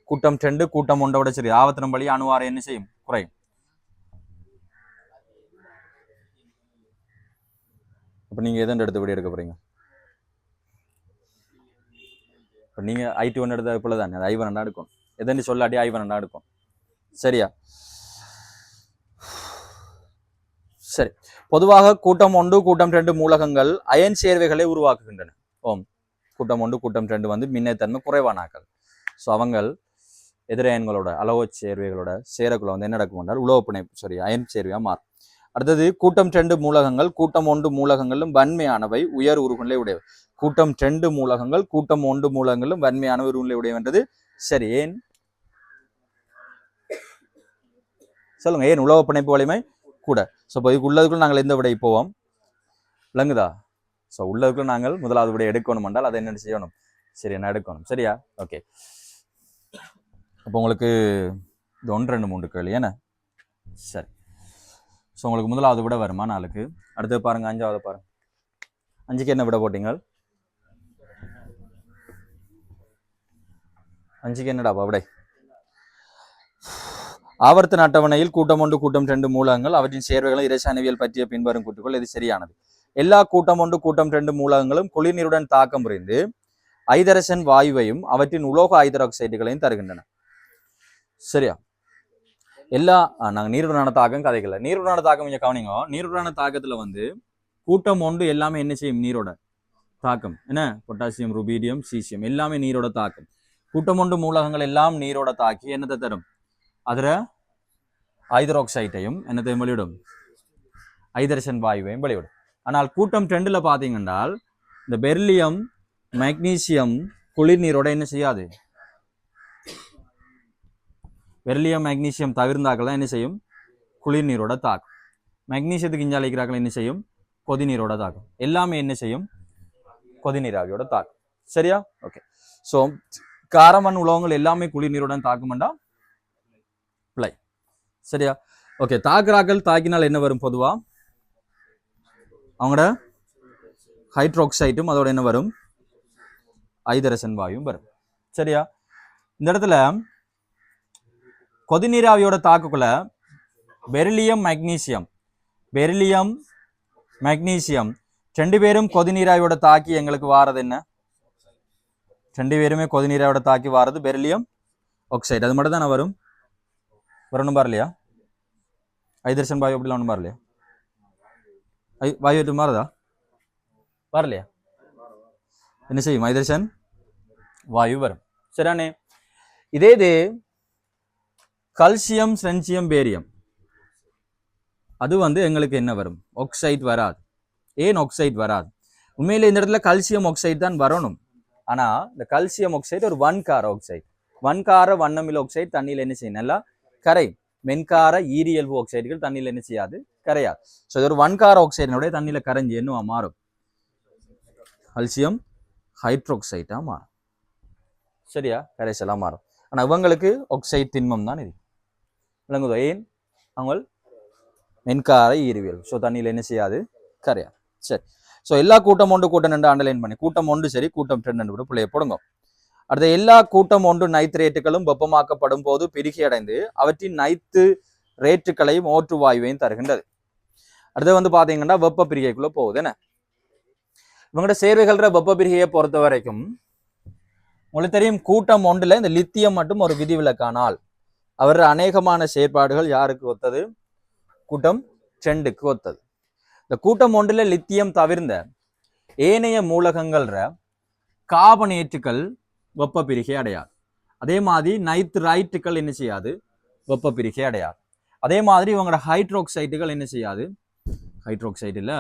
கூட்டம் 2 கூட்டம் 1 சரி. ஆவர்த்தனம் வழி அணுவார என்ன செய்யும்? குறையும். அப்ப நீங்க எதன் எடுத்து விட எடுக்க போறீங்க? இப்போ நீங்க I2 எடுத்த போல தானே அது I1 எடுக்கும். எதன்னு சொல்லாட்டி I1 எடுக்கும். சரியா? சரி. பொதுவாக கூட்டம் 1 கூட்டம் 2 மூலகங்கள் அயன் சேர்வைகளை உருவாக்குகின்றன. கூட்டம் 1 கூட்டம் 2 வந்து மின்னைத்தன்மை குறைவானாக்கள். ஸோ அவங்கள் எதிரயன்களோட அலோக சேர்வைகளோட சேரக்குள்ள வந்து என்ன நடக்கும் என்றால் உலோக பிணைப்பு அயன் சேர்வையா மாறும். அடுத்தது கூட்டம் 2 மூலகங்கள் கூட்டம் 1 மூலகங்களும் வன்மையானவை உயர் உருகுநிலை உடையவை. கூட்டம் 2 மூலகங்கள் கூட்டம் 1 மூலகங்களும் வன்மையானவை உருகுநிலை உடையவன்றது சரி. ஏன் சொல்லுங்க? ஏன் உலோக பிணைப்பு வலிமை கூட. ஸோ இப்போ இதுக்கு உள்ளதுக்குள்ள நாங்கள் எந்த விடை போவோம்? விளங்குதா? ஸோ உள்ளதுக்குள்ள நாங்கள் முதலாவது விடை எடுக்கணும் என்றால் அதை என்ன செய்யணும்? சரி, என்ன எடுக்கணும். சரியா? ஓகே. அப்போ உங்களுக்கு இது 1 2 3 கேள்வி என்ன சரி. ஸோ உங்களுக்கு முதலாவது விட வருமா 4க்கு? அடுத்து பாருங்க 5வது பாருங்க. 5க்கு என்ன விட போட்டீங்க? 5க்கு என்னடாப்பா விடை? ஆவர்த்தன அட்டவணையில் கூட்டம் 1 கூட்டம் 2 மூலகங்கள் அவற்றின் சேர்வைகளும் இரசாயனவியல் பற்றிய பின்வரும் கூற்றுகள் இது சரியானது. எல்லா கூட்டம் 1 கூட்டம் 2 மூலகங்களும் குளிர்நீருடன் தாக்கம் புரிந்து ஐதரசன் வாயுவையும் அவற்றின் உலோக ஹைட்ராக்சைடுகளையும் தருகின்றன. சரியா? எல்லா நாங்கள் நீருடனான தாக்கம் கதைக்கல. நீருடனான தாக்கம் கொஞ்சம் கவனிங்க. நீருடனான தாக்கத்துல வந்து கூட்டம் 1 எல்லாமே என்ன செய்யும்? நீரோட தாக்கம் என்ன? பொட்டாசியம், ருபீடியம், சீசியம் எல்லாமே நீரோட தாக்கம். கூட்டம் 1 மூலகங்கள் எல்லாம் நீரோட தாக்கி என்னத்தை தரும்? அதில் ஹைட்ராக்சைட்டையும் என்னத்தையும் வெளியிடும்? ஐதரசன் வாயுவையும் வெளியிடும். ஆனால் கூட்டம் 2ல பார்த்தீங்கன்னா இந்த பெரிலியம், மெக்னீசியம் குளிர் நீரோட என்ன செய்யாது? பெரிலியம், மெக்னீசியம் தவிர்ந்தாக்கெல்லாம் என்ன செய்யும்? குளிர் நீரோட தாக்கும். மெக்னீசியத்துக்கு இஞ்சி அழைக்கிறார்கள் என்ன செய்யும்? கொதி நீரோட தாக்கும். எல்லாமே என்ன செய்யும்? கொதி நீராவியோட தாக்கும். சரியா? ஓகே. ஸோ காரமண் உலோகங்கள் எல்லாமே குளிர் நீருடன் தாக்குமெண்டா பிழை. சரியா? ஓகே. தாக்குறாக்கள் தாக்கினால் என்ன வரும்? பொதுவா அவங்களோட ஹைட்ராக்சைடும் அதோட என்ன வரும்? ஐதரசன் வாயும் வரும். சரியா? இந்த இடத்துல கொதிநீராவியோட தாக்குக்குள்ள பெரிலியம், மெக்னீசியம் 2 பேரும் கொதிநீராவியோட தாக்கி எங்களுக்கு வாரது என்ன? 2 பேருமே கொதிநீராவியோட தாக்கி வாரது பெரிலியம் ஆக்சைடு. அது மட்டும் தானே வரும்? வரணும் பாரலையா? ஐதரசன் வாயு அப்படிலாம் ஒன்றும் பாரலையா? வாயு எட்டு மாறுதா? வரலையா? என்ன செய்யும்? ஐதரசன் வாயு வரும். சரியானே? இதே இது கல்சியம், சென்சியம், பேரியம் அது வந்து எங்களுக்கு என்ன வரும்? ஆக்சைடு வராது. ஏன் ஆக்சைடு வராது? உண்மையில இந்த இடத்துல கல்சியம் ஆக்சைடு தான் வரணும். ஆனா இந்த கல்சியம் ஆக்சைடு ஒரு வன்கார ஆக்சைடு. வன்கார வண்ணமில் ஆக்சைடு தண்ணியில் என்ன செய்யும்? நல்லா கரை. மென்கார ஈரியல்பு ஆக்சைடுகள் தண்ணியில் என்ன செய்யாது? கரையாது. ஸோ இது ஒரு வன்கார ஆக்சைடினுடைய தண்ணியில் கரைஞ்சி என்னவா மாறும்? கல்சியம் ஹைட்ரோக்சைடா மாறும். சரியா? கரைசலாக மாறும். ஆனால் இவங்களுக்கு ஆக்சைடு திண்மம் தான் இது விளங்குதோ? ஏன்? அவங்க மென்கார ஈரியல். ஸோ தண்ணியில் என்ன செய்யாது? கரையாது. சரி. ஸோ எல்லா கூட்டம் 1 கூட்டம் 2 அண்டர்லைன் பண்ணி கூட்டம் 1 சரி கூட்டம் 2 கூட பிள்ளைய போடுங்க. அடுத்த எல்லா கூட்டம் 1 நைட்ரேட்டுகளும் வெப்பமாக்கப்படும் போது பிரிகி அடைந்து அவற்றின் நைத்து ரேட்டுகளையும் ஓற்று வாயுவையும் தருகின்றது. அடுத்து வந்து பாத்தீங்கன்னா வெப்ப பிரிகைக்குள்ள போகுது. என்ன இவங்களோட சேர்வைகள வெப்ப பிரிகையை பொறுத்த வரைக்கும் உங்களுக்கு தெரியும், கூட்டம் 1ல இந்த லித்தியம் மட்டும் ஒரு விதிவிலக்கானால் அவர் அநேகமான செயற்பாடுகள் யாருக்கு ஒத்தது? கூட்டம் 2க்கு ஒத்தது. இந்த கூட்டம் 1ல லித்தியம் தவிர்ந்த ஏனைய மூலகங்கள்ற கார்பனேட்டுகள் வெப்ப பிரிகை அடையாது. அதே மாதிரி நைட்ரைட்டுகள் என்ன செய்யாது? வெப்ப பிரிகை அடையாது. அதே மாதிரி இவங்களோட ஹைட்ரோக்சைடுகள் என்ன செய்யாது? ஹைட்ரோக்சைடு இல்ல,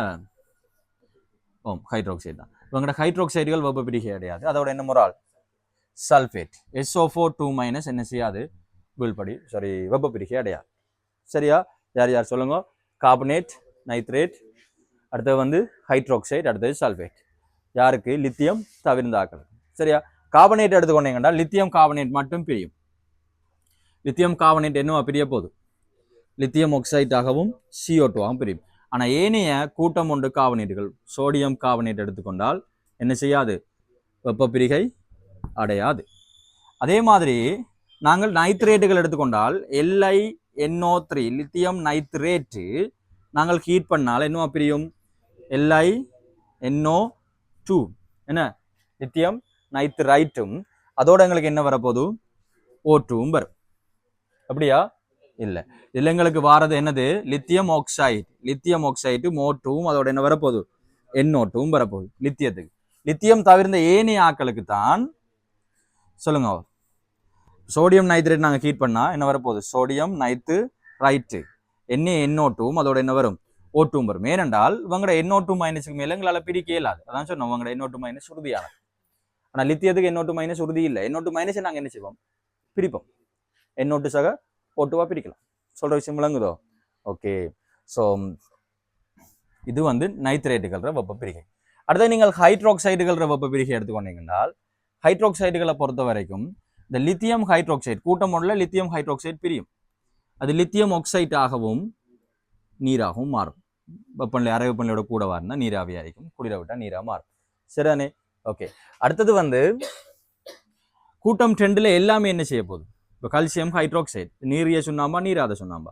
ஹைட்ரோக்சைடு தான். இவங்களோட ஹைட்ரோக்சைடுகள் வெப்ப பிரிகை அடையாது. அதோட என்ன முறால்? சல்ஃபேட் SO4 2- என்ன செய்யாது? வீழ்படி வெப்ப பிரிகை அடையாது. சரியா? யார் யார் சொல்லுங்க? கார்பனேட், நைட்ரேட், அடுத்தது வந்து ஹைட்ரோக்சைடு, அடுத்தது சல்ஃபேட். யாருக்கு? லித்தியம் தவிர்ந்தாக்கள். சரியா? கார்பனேட் எடுத்துக்கொண்டீங்கன்னா லித்தியம் கார்பனேட் மட்டும் பிரியும். லித்தியம் கார்பனேட் என்னவா பிரிய போகுது? லித்தியம் ஆக்சைடாகவும் CO2ஆகவும் பிரியும். ஆனால் ஏனைய கூட்டம் 1 கார்பனேட்டுகள் சோடியம் கார்பனேட் எடுத்துக்கொண்டால் என்ன செய்யாது? வெப்ப பிரிகை அடையாது. அதே மாதிரி நாங்கள் நைட்ரேட்டுகள் எடுத்துக்கொண்டால் LiNO3 லித்தியம் நைட்ரேட்டு நாங்கள் ஹீட் பண்ணால் என்னவா பிரியும்? LiNO2 என்ன? லித்தியம் நைட்ரைட்டும் அதோட எங்களுக்கு என்ன வரப்போகுது? O2வும் வரும். அப்படியா? இல்லை. இதில் எங்களுக்கு வாரது என்னது? லித்தியம் ஆக்சைடு O2வும் அதோட என்ன வரப்போகுது? NO2வும் வரப்போகுது லித்தியத்துக்கு. லித்தியம் தவிர்ந்த ஏனைய ஆக்களுக்கு தான் சொல்லுங்க. சோடியம் நைட்ரேட் நாங்கள் ஹீட் பண்ணா என்ன வரப்போகுது? சோடியம் நைட்ரைட்டு NaNO2வும் அதோட என்ன வரும்? O2வும் வரும். ஏனென்றால் இவங்களோட NO2- மேல எங்களால் பிரிக்க இயலாது. அதான் சொன்னோம், இவங்களோட NO2- உறுதியானது. ஆனால் லித்தியத்துக்கு NO2- உறுதி இல்லை. NO2- நாங்கள் என்ன செய்வோம்? பிரிப்போம். NO2 சக O2வா பிரிக்கலாம். சொல்ற விஷயம் விளங்குதோ? ஓகே. ஸோ இது வந்து நைட்ரேட்டுகள வெப்ப பிரிகை. அடுத்து நீங்கள் ஹைட்ரோக்சைடுகள வெப்ப பிரிகை எடுத்துக்கொண்டீங்கன்னால் ஹைட்ரோக்சைடுகளை பொறுத்த வரைக்கும் இந்த லித்தியம் ஹைட்ரோக்சைடு கூட்டம் ஒன்றில் லித்தியம் ஹைட்ரோக்சைடு பிரியும். அது லித்தியம் ஆக்சைட்டாகவும் நீராகவும் மாறும். வெப்பநிலை அரை வெப்பநிலையோட கூட இருந்தால் நீராவியாக இருக்கும், குளிர விட்டால் நீராக மாறும். சரிதானே? ஓகே. அடுத்தது வந்து கூட்டம் 2ல் எல்லாமே என்ன செய்ய போகுது? இப்போ கல்சியம் ஹைட்ரோக்சைடு நீரிய சுண்ணாம்பா நீராத சுண்ணாம்பா?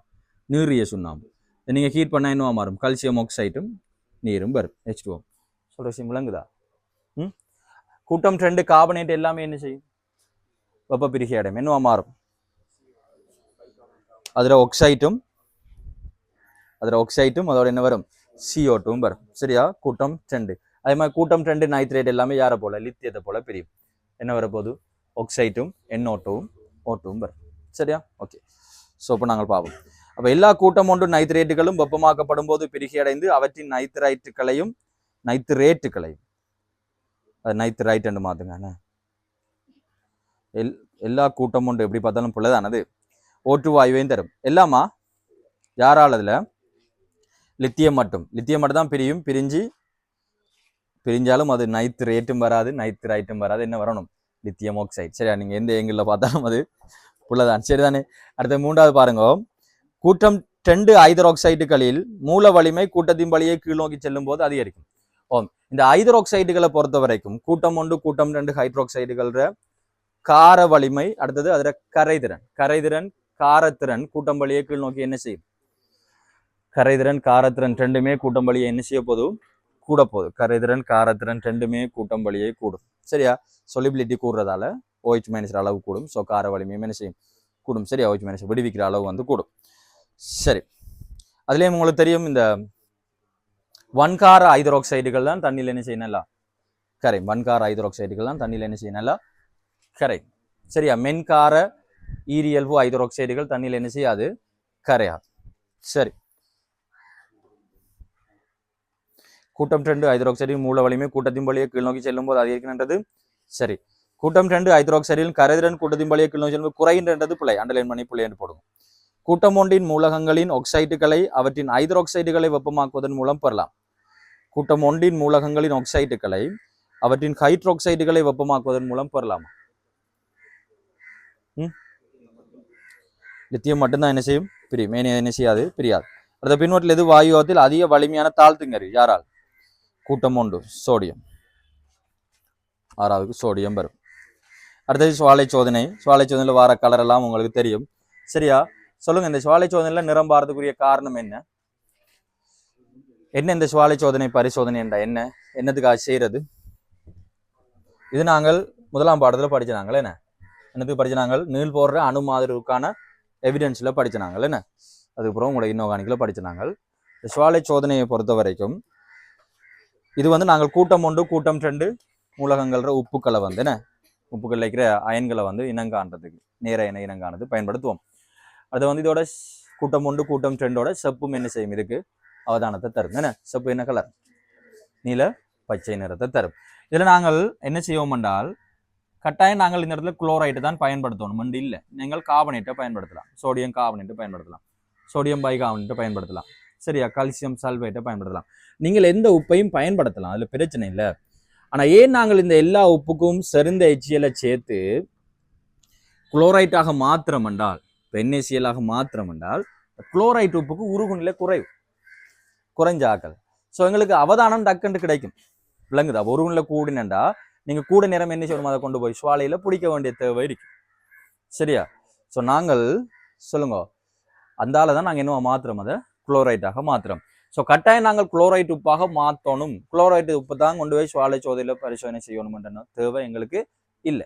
நீரிய சுண்ணாம்பு. நீங்கள் ஹீட் பண்ணால் என்னவா மாறும்? கல்சியம் ஆக்சைடும் நீரும் வரும், H2O. சொல்கிற விஷயம் விளங்குதா? கூட்டம் 2 கார்பனேட் எல்லாமே என்ன செய்யும்? வெப்ப பிரிகை அடையும். என்னவா மாறும்? அதில் ஆக்சைட்டும் அதோட என்ன வரும்? CO2 வரும். சரியா? கூட்டம் 2. அதே மாதிரி கூட்டம் 2 நைட்ரேட் எல்லாமே யாரை போல? லித்தியத்தை போல பிரியும். என்ன வரப்போகுது? ஆக்சைட்டும் NO2வும் O2வும் வரும். சரியா? ஓகே. ஸோ இப்போ நாங்கள் பார்ப்போம். அப்போ எல்லா கூட்டம் ஒன்று நைட்ரேட்டுகளும் வெப்பமாக்கப்படும் போது பிரிகை அடைந்து அவற்றின் நைட்ரேட்டுகளையும் அது நைட்ரைட் என்று மாத்துங்க. எல்லா கூட்டம் ஒன்று எப்படி பார்த்தாலும் புள்ளதானது O2 வாயுவையும் தரும். எல்லாமா யாரால்? அதில் லித்தியம் மட்டும் தான் பிரியும். பிரிஞ்சாலும் அது நைட்ரேட்டும் வராது, நைட்ரைட்டும் வராது. என்ன வரணும்? Lithium oxide. சரியா? நீங்கள் எந்த ஏங்கிளில் பார்த்தாலும் அது புள்ளதான். சரிதானே? அடுத்த 3வது பாருங்க. கூட்டம் 2 ஹைட்ரோக்சைடுகளில் மூல வலிமை கூட்டத்தின் வழியை கீழ் நோக்கி செல்லும் போது அதிகரிக்கும். இந்த ஹைட்ரோக்சைடுகளை பொறுத்த வரைக்கும் கூட்டம் 1 கூட்டம் 2 ஹைட்ரோக்சைடுகள கார வலிமை, அடுத்தது அதில் கரைதிறன் காரத்திறன் கூட்டம் வழியை கீழ் நோக்கி என்ன செய்யும்? கரைதிறன் காரத்திறன் ரெண்டுமே கூட்டம் வழியை என்ன செய்ய போதும்? கூட போகுது. கரைதிறன் காரத்திறன் ரெண்டுமே கூட்டம் வழியை கூடும். சரியா? சொலிபிலிட்டி கூடுறதால OH- அளவு கூடும். ஸோ கார வலிமையும் என்ன செய்யும்? கூடும். சரியா? OH- விடுவிக்கிற அளவு வந்து கூடும். சரி, அதுலேயும் உங்களுக்கு தெரியும் இந்த வன்கார ஹைட்ரோக்சைடுகள் தான் தண்ணியில் என்ன செய்யணும்? கரை. வன்கார ஹைட்ரோக்சைடுகள் தான் தண்ணியில் என்ன செய்யணும்? கரை. சரியா? மென்கார ஈரியல்பு ஹைட்ரோக்சைடுகள் தண்ணியில் என்ன செய்யாது? கரையாது. சரி, கூட்டம் 2 ஹைட்ரோக்சைடின் மூல வலிமை கூட்டத்தின் வழியை கீழ் நோக்கி செல்லும் போது அதிகரிக்கின்றது. சரி, கூட்டம் 2 ஹைட்ரோக்சைடில் கரைதிறன் கூட்டத்தின் வழியை கீழ் நோக்கி செல்லும் குறைகின்றது. பிள்ளை அண்டர்லைன் பண்ணி பிள்ளை என்று போடுவோம். கூட்டம் 1 மூலகங்களின் ஆக்சைடுகளை அவற்றின் ஹைட்ரோக்சைடுகளை வெப்பமாக்குவதன் மூலம் பெறலாம். கூட்டம் 1 மூலகங்களின் ஆக்சைடுகளை அவற்றின் ஹைட்ரோக்சைடுகளை வெப்பமாக்குவதன் மூலம் பெறலாம். லித்தியம் மட்டும்தான் என்ன செய்யும்? பிரியும். மேனியா என்ன செய்யாது? பிரியாது. அடுத்த பின்வற்றில் எது வாயுவத்தில் அதிக வலிமையான தாழ்த்துங்கரு? யாரால்? கூட்டம் 1 சோடியம். 6வது சோடியம் வரும். அடுத்தது சுவாலை சோதனையில் வார கலர் எல்லாம் உங்களுக்கு தெரியும். சரியா? சொல்லுங்க, இந்த சுவாலை சோதனையில் நிறம் பாரதுக்குரிய காரணம் என்ன? இந்த சுவாலை சோதனை பரிசோதனை என்ற என்னதுக்காக செய்யறது? இது நாங்கள் 1ஆம் பாடத்துல படிச்சினாங்கள். என்னதுக்கு படிச்சினாங்கள்? நீள் போடுற அணு மாதிரிக்கான எவிடன்ஸ்ல படிச்சினாங்கள். அதுக்கப்புறம் உங்களோட இன்ஆர்கானிக்ல படிச்சினாங்கள். இந்த சுவாலை சோதனையை பொறுத்த வரைக்கும் இது வந்து நாங்கள் கூட்டம் 1 கூட்டம் 2 மூலகங்கள்ற உப்புக்களை வந்து உப்புக்கள் இருக்கிற அயன்களை வந்து இனங்காண்றதுக்கு நேர இனங்காணது பயன்படுத்துவோம். அது வந்து இதோட கூட்டம் 1 கூட்டம் 2ஓட செப்பும் என்ன செய்யும்? இதுக்கு அவதானத்தை தரும். செப்பு என்ன கலர்? நீல பச்சை நிறத்தை தரும். இதுல நாங்கள் என்ன செய்வோம் என்றால் கட்டாயம் நாங்கள் இந்த இடத்துல குளோரைட்டு தான் பயன்படுத்தணும் இல்லை. நீங்கள் கார்பனேட்டை பயன்படுத்தலாம். சோடியம் கார்பனேட்டை பயன்படுத்தலாம், சோடியம் பைகார்பனேட்டை பயன்படுத்தலாம். சரியா? கால்சியம் சல்பேட்டை பயன்படுத்தலாம். நீங்கள் எந்த உப்பையும் பயன்படுத்தலாம், அதுல பிரச்சனை இல்லை. ஆனா ஏன் நாங்கள் இந்த எல்லா உப்புக்கும் செறிந்த HCl சேர்த்து குளோரைட்டாக மாத்திரம் என்றால், NaCl மாத்திரம் என்றால் குளோரைட் உப்புக்கு உருகுநிலை குறைஞ்சாக்கள். ஸோ எங்களுக்கு அவதானம் டக்குன்னு கிடைக்கும். விளங்குதா? உருகுநிலை கூடினண்டா நீங்க கூட நேரம் என்ன செய்யணும்? அதை கொண்டு போய் சுவாலையில பிடிக்க வேண்டிய தேவை இருக்கு. சரியா? ஸோ நாங்கள் சொல்லுங்க, அந்தால தான் நாங்கள் என்ன மாத்திரம்? அதை குளோரைட்டாக மாத்திரம். ஸோ கட்டாயம் நாங்கள் குளோரைட் உப்பாக மாற்றணும். குளோரைட் உப்பு தான் கொண்டு போய் சுவாலை சோதனையில பரிசோதனை செய்யணும்ன்ற தேவை எங்களுக்கு இல்லை.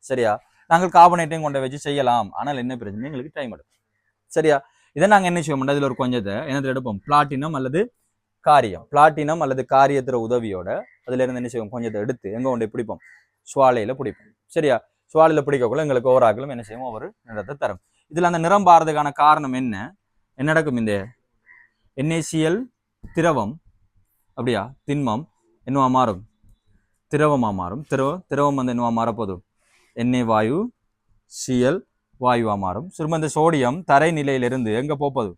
சரியா? நாங்கள் கார்பனேட்டையும் கொண்டு வச்சு செய்யலாம். ஆனால் என்ன பிரச்சனை? எங்களுக்கு டைம் எடுக்கும். சரியா? இதை நாங்கள் என்ன செய்வோம்? அதில் ஒரு கொஞ்சத்தை என்னது எடுப்போம்? பிளாட்டினம் அல்லது காரியத்திற உதவியோட அதுல இருந்து என்ன செய்வோம்? கொஞ்சத்தை எடுத்து எங்க கொண்டு பிடிப்போம்? சுவாலையில பிடிப்போம். சரியா? சுவாலையில பிடிக்கக்குள்ள எங்களுக்கு ஓராக்களும் என்ன செய்வோம்? ஒரு நிறத்தை தரும். இதுல அந்த நிறம் பாரதுக்கான காரணம் என்ன நடக்கும்? இந்த NaCl திரவம் அப்படியா திண்மம் என்னவா மாறும்? திரவமா மாறும். திரவம் வந்து என்னவா மாறப்போதும்? Na வாயு Cl வாயுவா மாறும். திரும்ப இந்த சோடியம் தரை நிலையிலிருந்து எங்க போப்பது?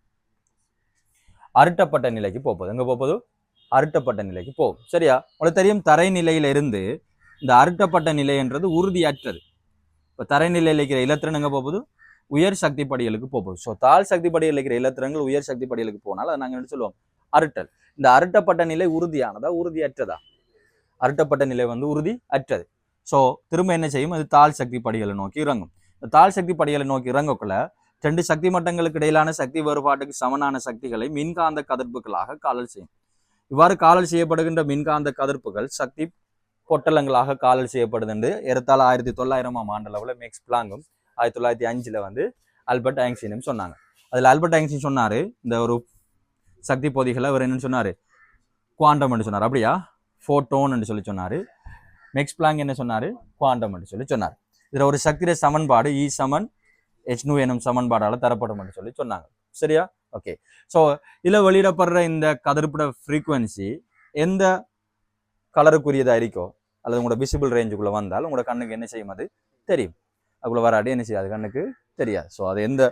அருட்டப்பட்ட நிலைக்கு போப்பது. எங்க போப்பது? அருட்டப்பட்ட நிலைக்கு போகும். சரியா? உங்களுக்கு தெரியும், தரை நிலையில இருந்து இந்த அருட்டப்பட்ட நிலை என்றது உறுதியற்றது. இப்போ தரைநிலையில் இருக்கிற இலத்திரன் எங்கே போகுது, உயர் சக்தி படிகளுக்கு போகுது. ஸோ தாழ் சக்தி படியில் இருக்கிற இலத்திரங்கள் உயர் சக்தி படிகளுக்கு போனால் அதை நாங்கள் என்ன சொல்லுவோம், அருட்டல். இந்த அருட்டப்பட்ட நிலை உறுதியானதா உறுதியற்றதா? அருட்டப்பட்ட நிலை வந்து உறுதி அற்றது. ஸோ திரும்ப என்ன செய்யும், அது தாழ் சக்தி படிகளை நோக்கி இறங்கும். இந்த தாழ் சக்தி படிகளை நோக்கி இறங்கக்குள்ள 2 சக்தி மட்டங்களுக்கு இடையிலான சக்தி வேறுபாட்டுக்கு சமனான சக்திகளை மின்காந்த கதிர்ப்புகளாக காலல் செய்யும். இவ்வாறு காலல் செய்யப்படுகின்ற மின்காந்த கதிர்ப்புகள் சக்தி பொட்டலங்களாக காலல் செய்யப்படுது என்று ஏறத்தாழ 1900ஆம் ஆண்டு மேக்ஸ் பிளாங்கும் 1905 வந்து ஆல்பர்ட் ஐன்ஸ்டீனும் சொன்னாங்க. அதில் ஆல்பர்ட் ஐன்ஸ்டீன் சொன்னாரு, இந்த ஒரு சக்தி பொதிகளை அவர் என்னன்னு சொன்னாரு, குவாண்டம் என்று சொன்னார். அப்படியா, ஃபோட்டோன் என்று சொல்லி சொன்னாரு. மேக்ஸ் பிளாங்க் என்ன சொன்னாரு, குவாண்டம் என்று சொல்லி சொன்னார். இதில் ஒரு சக்திய சமன்பாடு E = hν எனும் சமன்பாடால தரப்படும் என்று சொல்லி சொன்னாங்க. சரியா? ஓகே. ஸோ இதில் வெளியிடப்படுற இந்த கதிர்ப்புட ஃப்ரீக்குவன்சி எந்த கலருக்குரியதா இருக்கோ அல்லது உங்களோட விசிபிள் ரேஞ்சுக்குள்ள வந்தால் உங்களோட கண்ணுக்கு என்ன செய்யும், அது தெரியும். அதுக்குள்ள வராட்டி என்ன செய்யாது, கண்ணுக்கு தெரியாது. ஸோ அது எந்த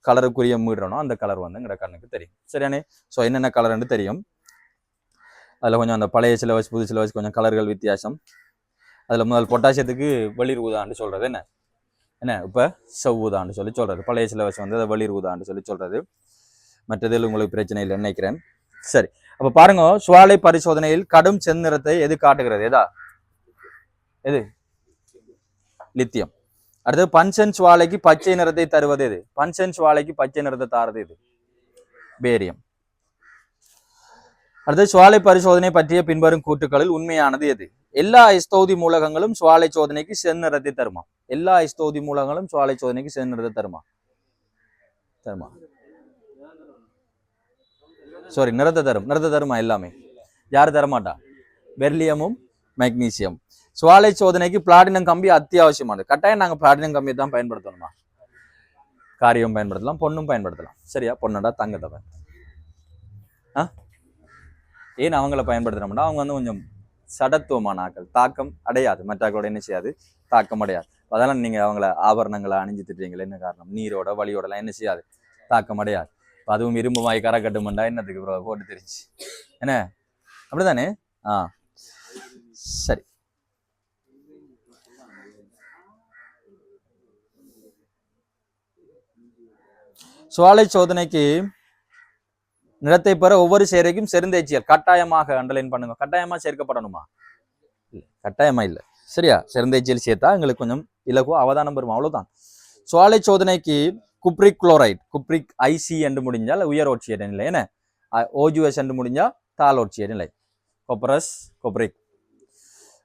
கலருக்குரிய மீடுறனோ அந்த கலர் வந்து எங்களோட கண்ணுக்கு தெரியும். சரியானே? ஸோ என்னென்ன கலர்ன்னு தெரியும். அதில் கொஞ்சம் அந்த பழைய சிலபஸ் புது சிலபஸ் கொஞ்சம் கலர்கள் வித்தியாசம். அதில் முதல் பொட்டாசியத்துக்கு வெளிர் ஊதான்னு சொல்கிறது என்ன இப்போ செவ்வூதான்னு சொல்லி சொல்கிறது. பழைய சிலபஸ் வந்து அதை வெளிர் ஊதான்னு சொல்லி சொல்கிறது. மற்றதில் உங்களுக்கு பிரச்சனை இல்லைன்னு நினைக்கிறேன். சரி, அப்போ பாருங்க, சுவாலை பரிசோதனையில் கடும் செந்நிறத்தை எது காட்டுகிறது? எது? லித்தியம். அடுத்து பன்சன் சுவாலைக்கு பச்சை நிறத்தை தருவது எது? பன்சன் சுவாலைக்கு பச்சை நிறத்தை தாரது எது? பேரியம். அடுத்து சுவாலை பரிசோதனை பற்றிய பின்வரும் கூற்றுக்களில் உண்மையானது எது? எல்லா ஐஸ்தோதி மூலகங்களும் சுவாலை சோதனைக்கு செந்நிறத்தை தருமா? எல்லா ஐஸ்தோதி மூலகங்களும் சுவாலை சோதனைக்கு செந்நிறத்தை தருமா? சாரி, நிறத்தை தருமா? எல்லாமே. யாரு தரமாட்டா? பெர்லியமும் மெக்னீசியம். சுவாலை சோதனைக்கு பிளாட்டினம் கம்பி அத்தியாவசியமானது. கட்டாயம் நாங்கள் பிளாட்டினம் கம்பியை தான் பயன்படுத்தணுமா? காரியம் பயன்படுத்தலாம், பொண்ணும் பயன்படுத்தலாம். சரியா? பொண்ணடா தங்கத்தை ஏன் அவங்கள பயன்படுத்துறோம்னா அவங்க வந்து கொஞ்சம் சடத்துவமான ஆக்கள், தாக்கம் அடையாது, மற்றாக்களோட என்ன செய்யாது, தாக்கம் அடையாது. அதெல்லாம் நீங்க அவங்கள ஆபரணங்களை அணிஞ்சு திட்டுறீங்களே, என்ன காரணம்? நீரோட வழியோடலாம் என்ன செய்யாது, தாக்கம் அடையாது. அதுவும் இரும்பு வாய் கரை கட்டுமெண்டா என்னத்துக்கு போட்டு தெரிஞ்சு என்ன, அப்படிதானே? சரி. சுவாலை சோதனைக்கு நிறத்தை பெற ஒவ்வொரு சேரைக்கும் செருந்தேச்சியல் கட்டாயமாக அண்டர்லைன் பண்ணுங்க. கட்டாயமா சேர்க்கப்படணுமா? கட்டாயமா இல்லை. சரியா? செருந்தேச்சியல் சேர்த்தா எங்களுக்கு கொஞ்சம் இலகு அவதானம் பெறும், அவ்வளவுதான். சுவாலை சோதனைக்கு குப்ரிக் குளோரைட், குப்ரிக் ஐசி என்று முடிஞ்சால் உயர் ஒட்சியட நிலை, என்ன OGS என்று முடிஞ்சா தாழ் ஒட்சியட நிலை, கொப்பரஸ் கொப்ரிக்,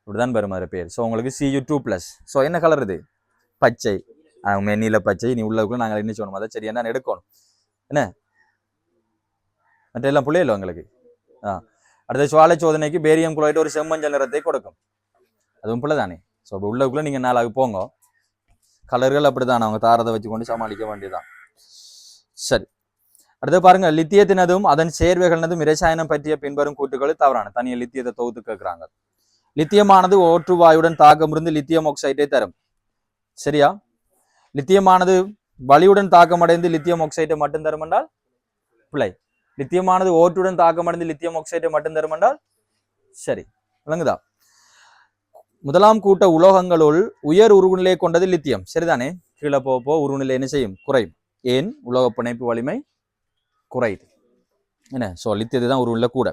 இப்படிதான் பெறும் அது பேர். ஸோ உங்களுக்கு Cu2+. ஸோ என்ன கலர் இது? பச்சை. நீல பச்சை. நீ உள்ளதுக்குள்ள நாங்கள் என்ன சொல்லணும், அதை சரியா நான் எடுக்கணும். என்ன மற்ற எல்லாம் புள்ளையில உங்களுக்கு. அடுத்த சுவாலை சோதனைக்கு பேரியம் குளோரைட் ஒரு செம்மஞ்சள் நிறத்தை கொடுக்கும். அதுவும் புள்ளதானே? ஸோ இப்போ உள்ளதுக்குள்ள நீங்க நாளாக போங்க. கலர்கள் அப்படித்தான், அவங்க தாரதை வச்சு கொண்டு சமாளிக்க வேண்டியதான். சரி, அடுத்து பாருங்க, லித்தியத்தினதும் அதன் சேர்வைகளினதும் இரசாயனம் பற்றிய பின்வரும் கூட்டுகள் தவறான. தனியாக லித்தியத்தை தொகுத்து கேட்கிறாங்க. லித்தியமானது ஓற்றுவாயுடன் தாக்கம் இருந்து லித்தியம் ஆக்சைடை தரும். சரியா? லித்தியமானது வலியுடன் தாக்கமடைந்து லித்தியம் ஆக்சைடை மட்டும் தரும் என்றால் பிழை. லித்தியமானது ஓட்டுடன் தாக்கமடைந்து லித்தியம் ஆக்சைடை மட்டும் தரும் என்றால் சரி. விளங்குதா? முதலாம் கூட்ட உலோகங்களுள் உயர் உருகுநிலை கொண்டது லித்தியம். சரிதானே? கீழே போ உருகுநிலை என்ன செய்யும்? குறையும். ஏன்? உலோக பிணைப்பு வலிமை குறையுது. என்ன? ஸோ லித்தியத்தை தான் உருகுநிலை கூட.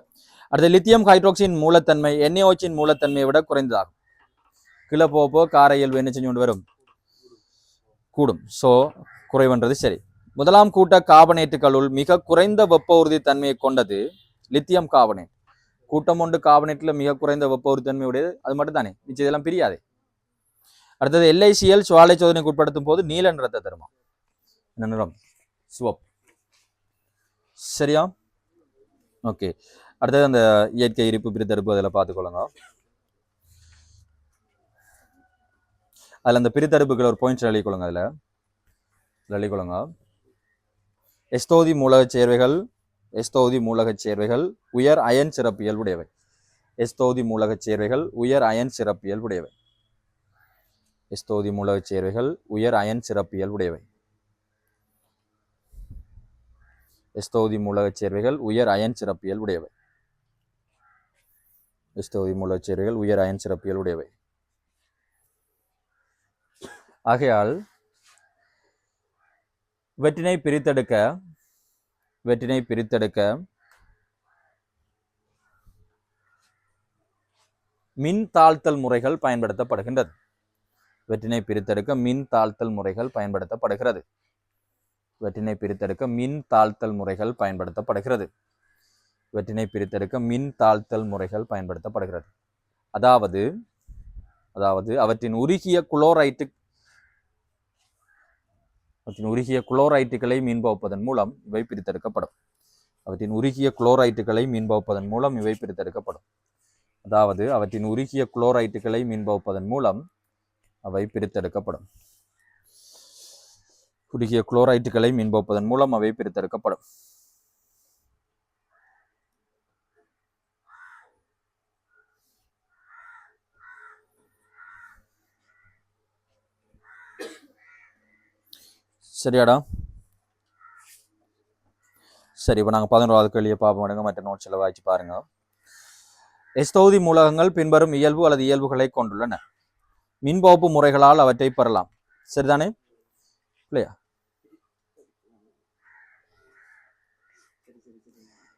அடுத்த லித்தியம் ஹைட்ரோக்சின் மூலத்தன்மை NaOH மூலத்தன்மையை விட குறைந்ததாகும். கீழே போ கார இயல்பு என்ன செஞ்சு கொண்டு வரும்? கூடும். ஸோ குறைவன்றது சரி. முதலாம் கூட்ட கார்பனேட்டுகளுள் மிக குறைந்த வெப்ப உறுதி தன்மையை கொண்டது லித்தியம் கார்பனேட். கூட்டம் ஒன்று கார்பனேட்ல மிக குறைந்த வெப்ப உறுதி தன்மை உடையது, அது மட்டும் தானே, மிச்சம் இதெல்லாம் பிரியாது. அடுத்தது LiCl சுவாலை சோதனைக்கு உட்படுத்தும் போது நீல நிறத்தை தருமா? என்ன நிறம்? சிவப்பு. சரியா? ஓகே. அடுத்தது அந்த இயற்கை இருப்பு பிரித்தெடுப்பு அதில் பார்த்துக்கொள்ளுங்க. அதில் அந்த பிரித்தெடுப்புகள் ஒரு பாயிண்ட்ஸ் எழுதிக்கொள்ளுங்க. அதில் எழுதிக்கொள்ளுங்க. எஸ்தோதி மூலகச் சேர்வைகள் உயர் அயன் சிறப்பியல் உடையவை. எஸ்தோதி மூலகச் சேர்வைகள் உயர் அயன் சிறப்பியல் உடையவை. எஸ்தோதி மூலகச் சேர்வைகள் உயர் அயன் சிறப்பியல் உடையவை. எஸ்தோதி மூலகச் சேர்வைகள் உயர் அயன் சிறப்பியல் உடையவை. எஸ்தோதி மூலகச் சேர்வைகள் உயர் அயன் சிறப்பியல் உடையவை. ஆகையால் வெற்றினை பிரித்தெடுக்க மின் தாழ்த்தல் முறைகள் பயன்படுத்தப்படுகின்றது. வெற்றினை பிரித்தெடுக்க மின் தாழ்த்தல் முறைகள் பயன்படுத்தப்படுகிறது. வெற்றினை பிரித்தெடுக்க மின் தாழ்த்தல் முறைகள் பயன்படுத்தப்படுகிறது. வெற்றினை பிரித்தெடுக்க மின் தாழ்த்தல் முறைகள் பயன்படுத்தப்படுகிறது. அதாவது அவற்றின் உருகிய குளோரைட்டுகளை மீன் பகுப்பதன் மூலம் இவை பிரித்தெடுக்கப்படும். அவற்றின் உருகிய குளோரைட்டுகளை மீன் பகுப்பதன் மூலம் இவை பிரித்தெடுக்கப்படும். அதாவது அவற்றின் உருகிய குளோரைட்டுகளை மீன் பகுப்பதன் மூலம் அவை பிரித்தெடுக்கப்படும். உருகிய குளோரைட்டுகளை மீன் பகுப்பதன் மூலம் அவை பிரித்தெடுக்கப்படும். சரியாடா? சரி, இப்போ நாங்கள் 11வது கேள்வியை பார்ப்போம். மற்ற நோட்ஸில் வாய்ச்சி பாருங்க. எஸ்தௌதி மூலகங்கள் பின்வரும் இயல்பு அல்லது இயல்புகளை கொண்டுள்ளன. மின்பகுப்பு முறைகளால் அவற்றை பெறலாம். சரிதானே? இல்லையா?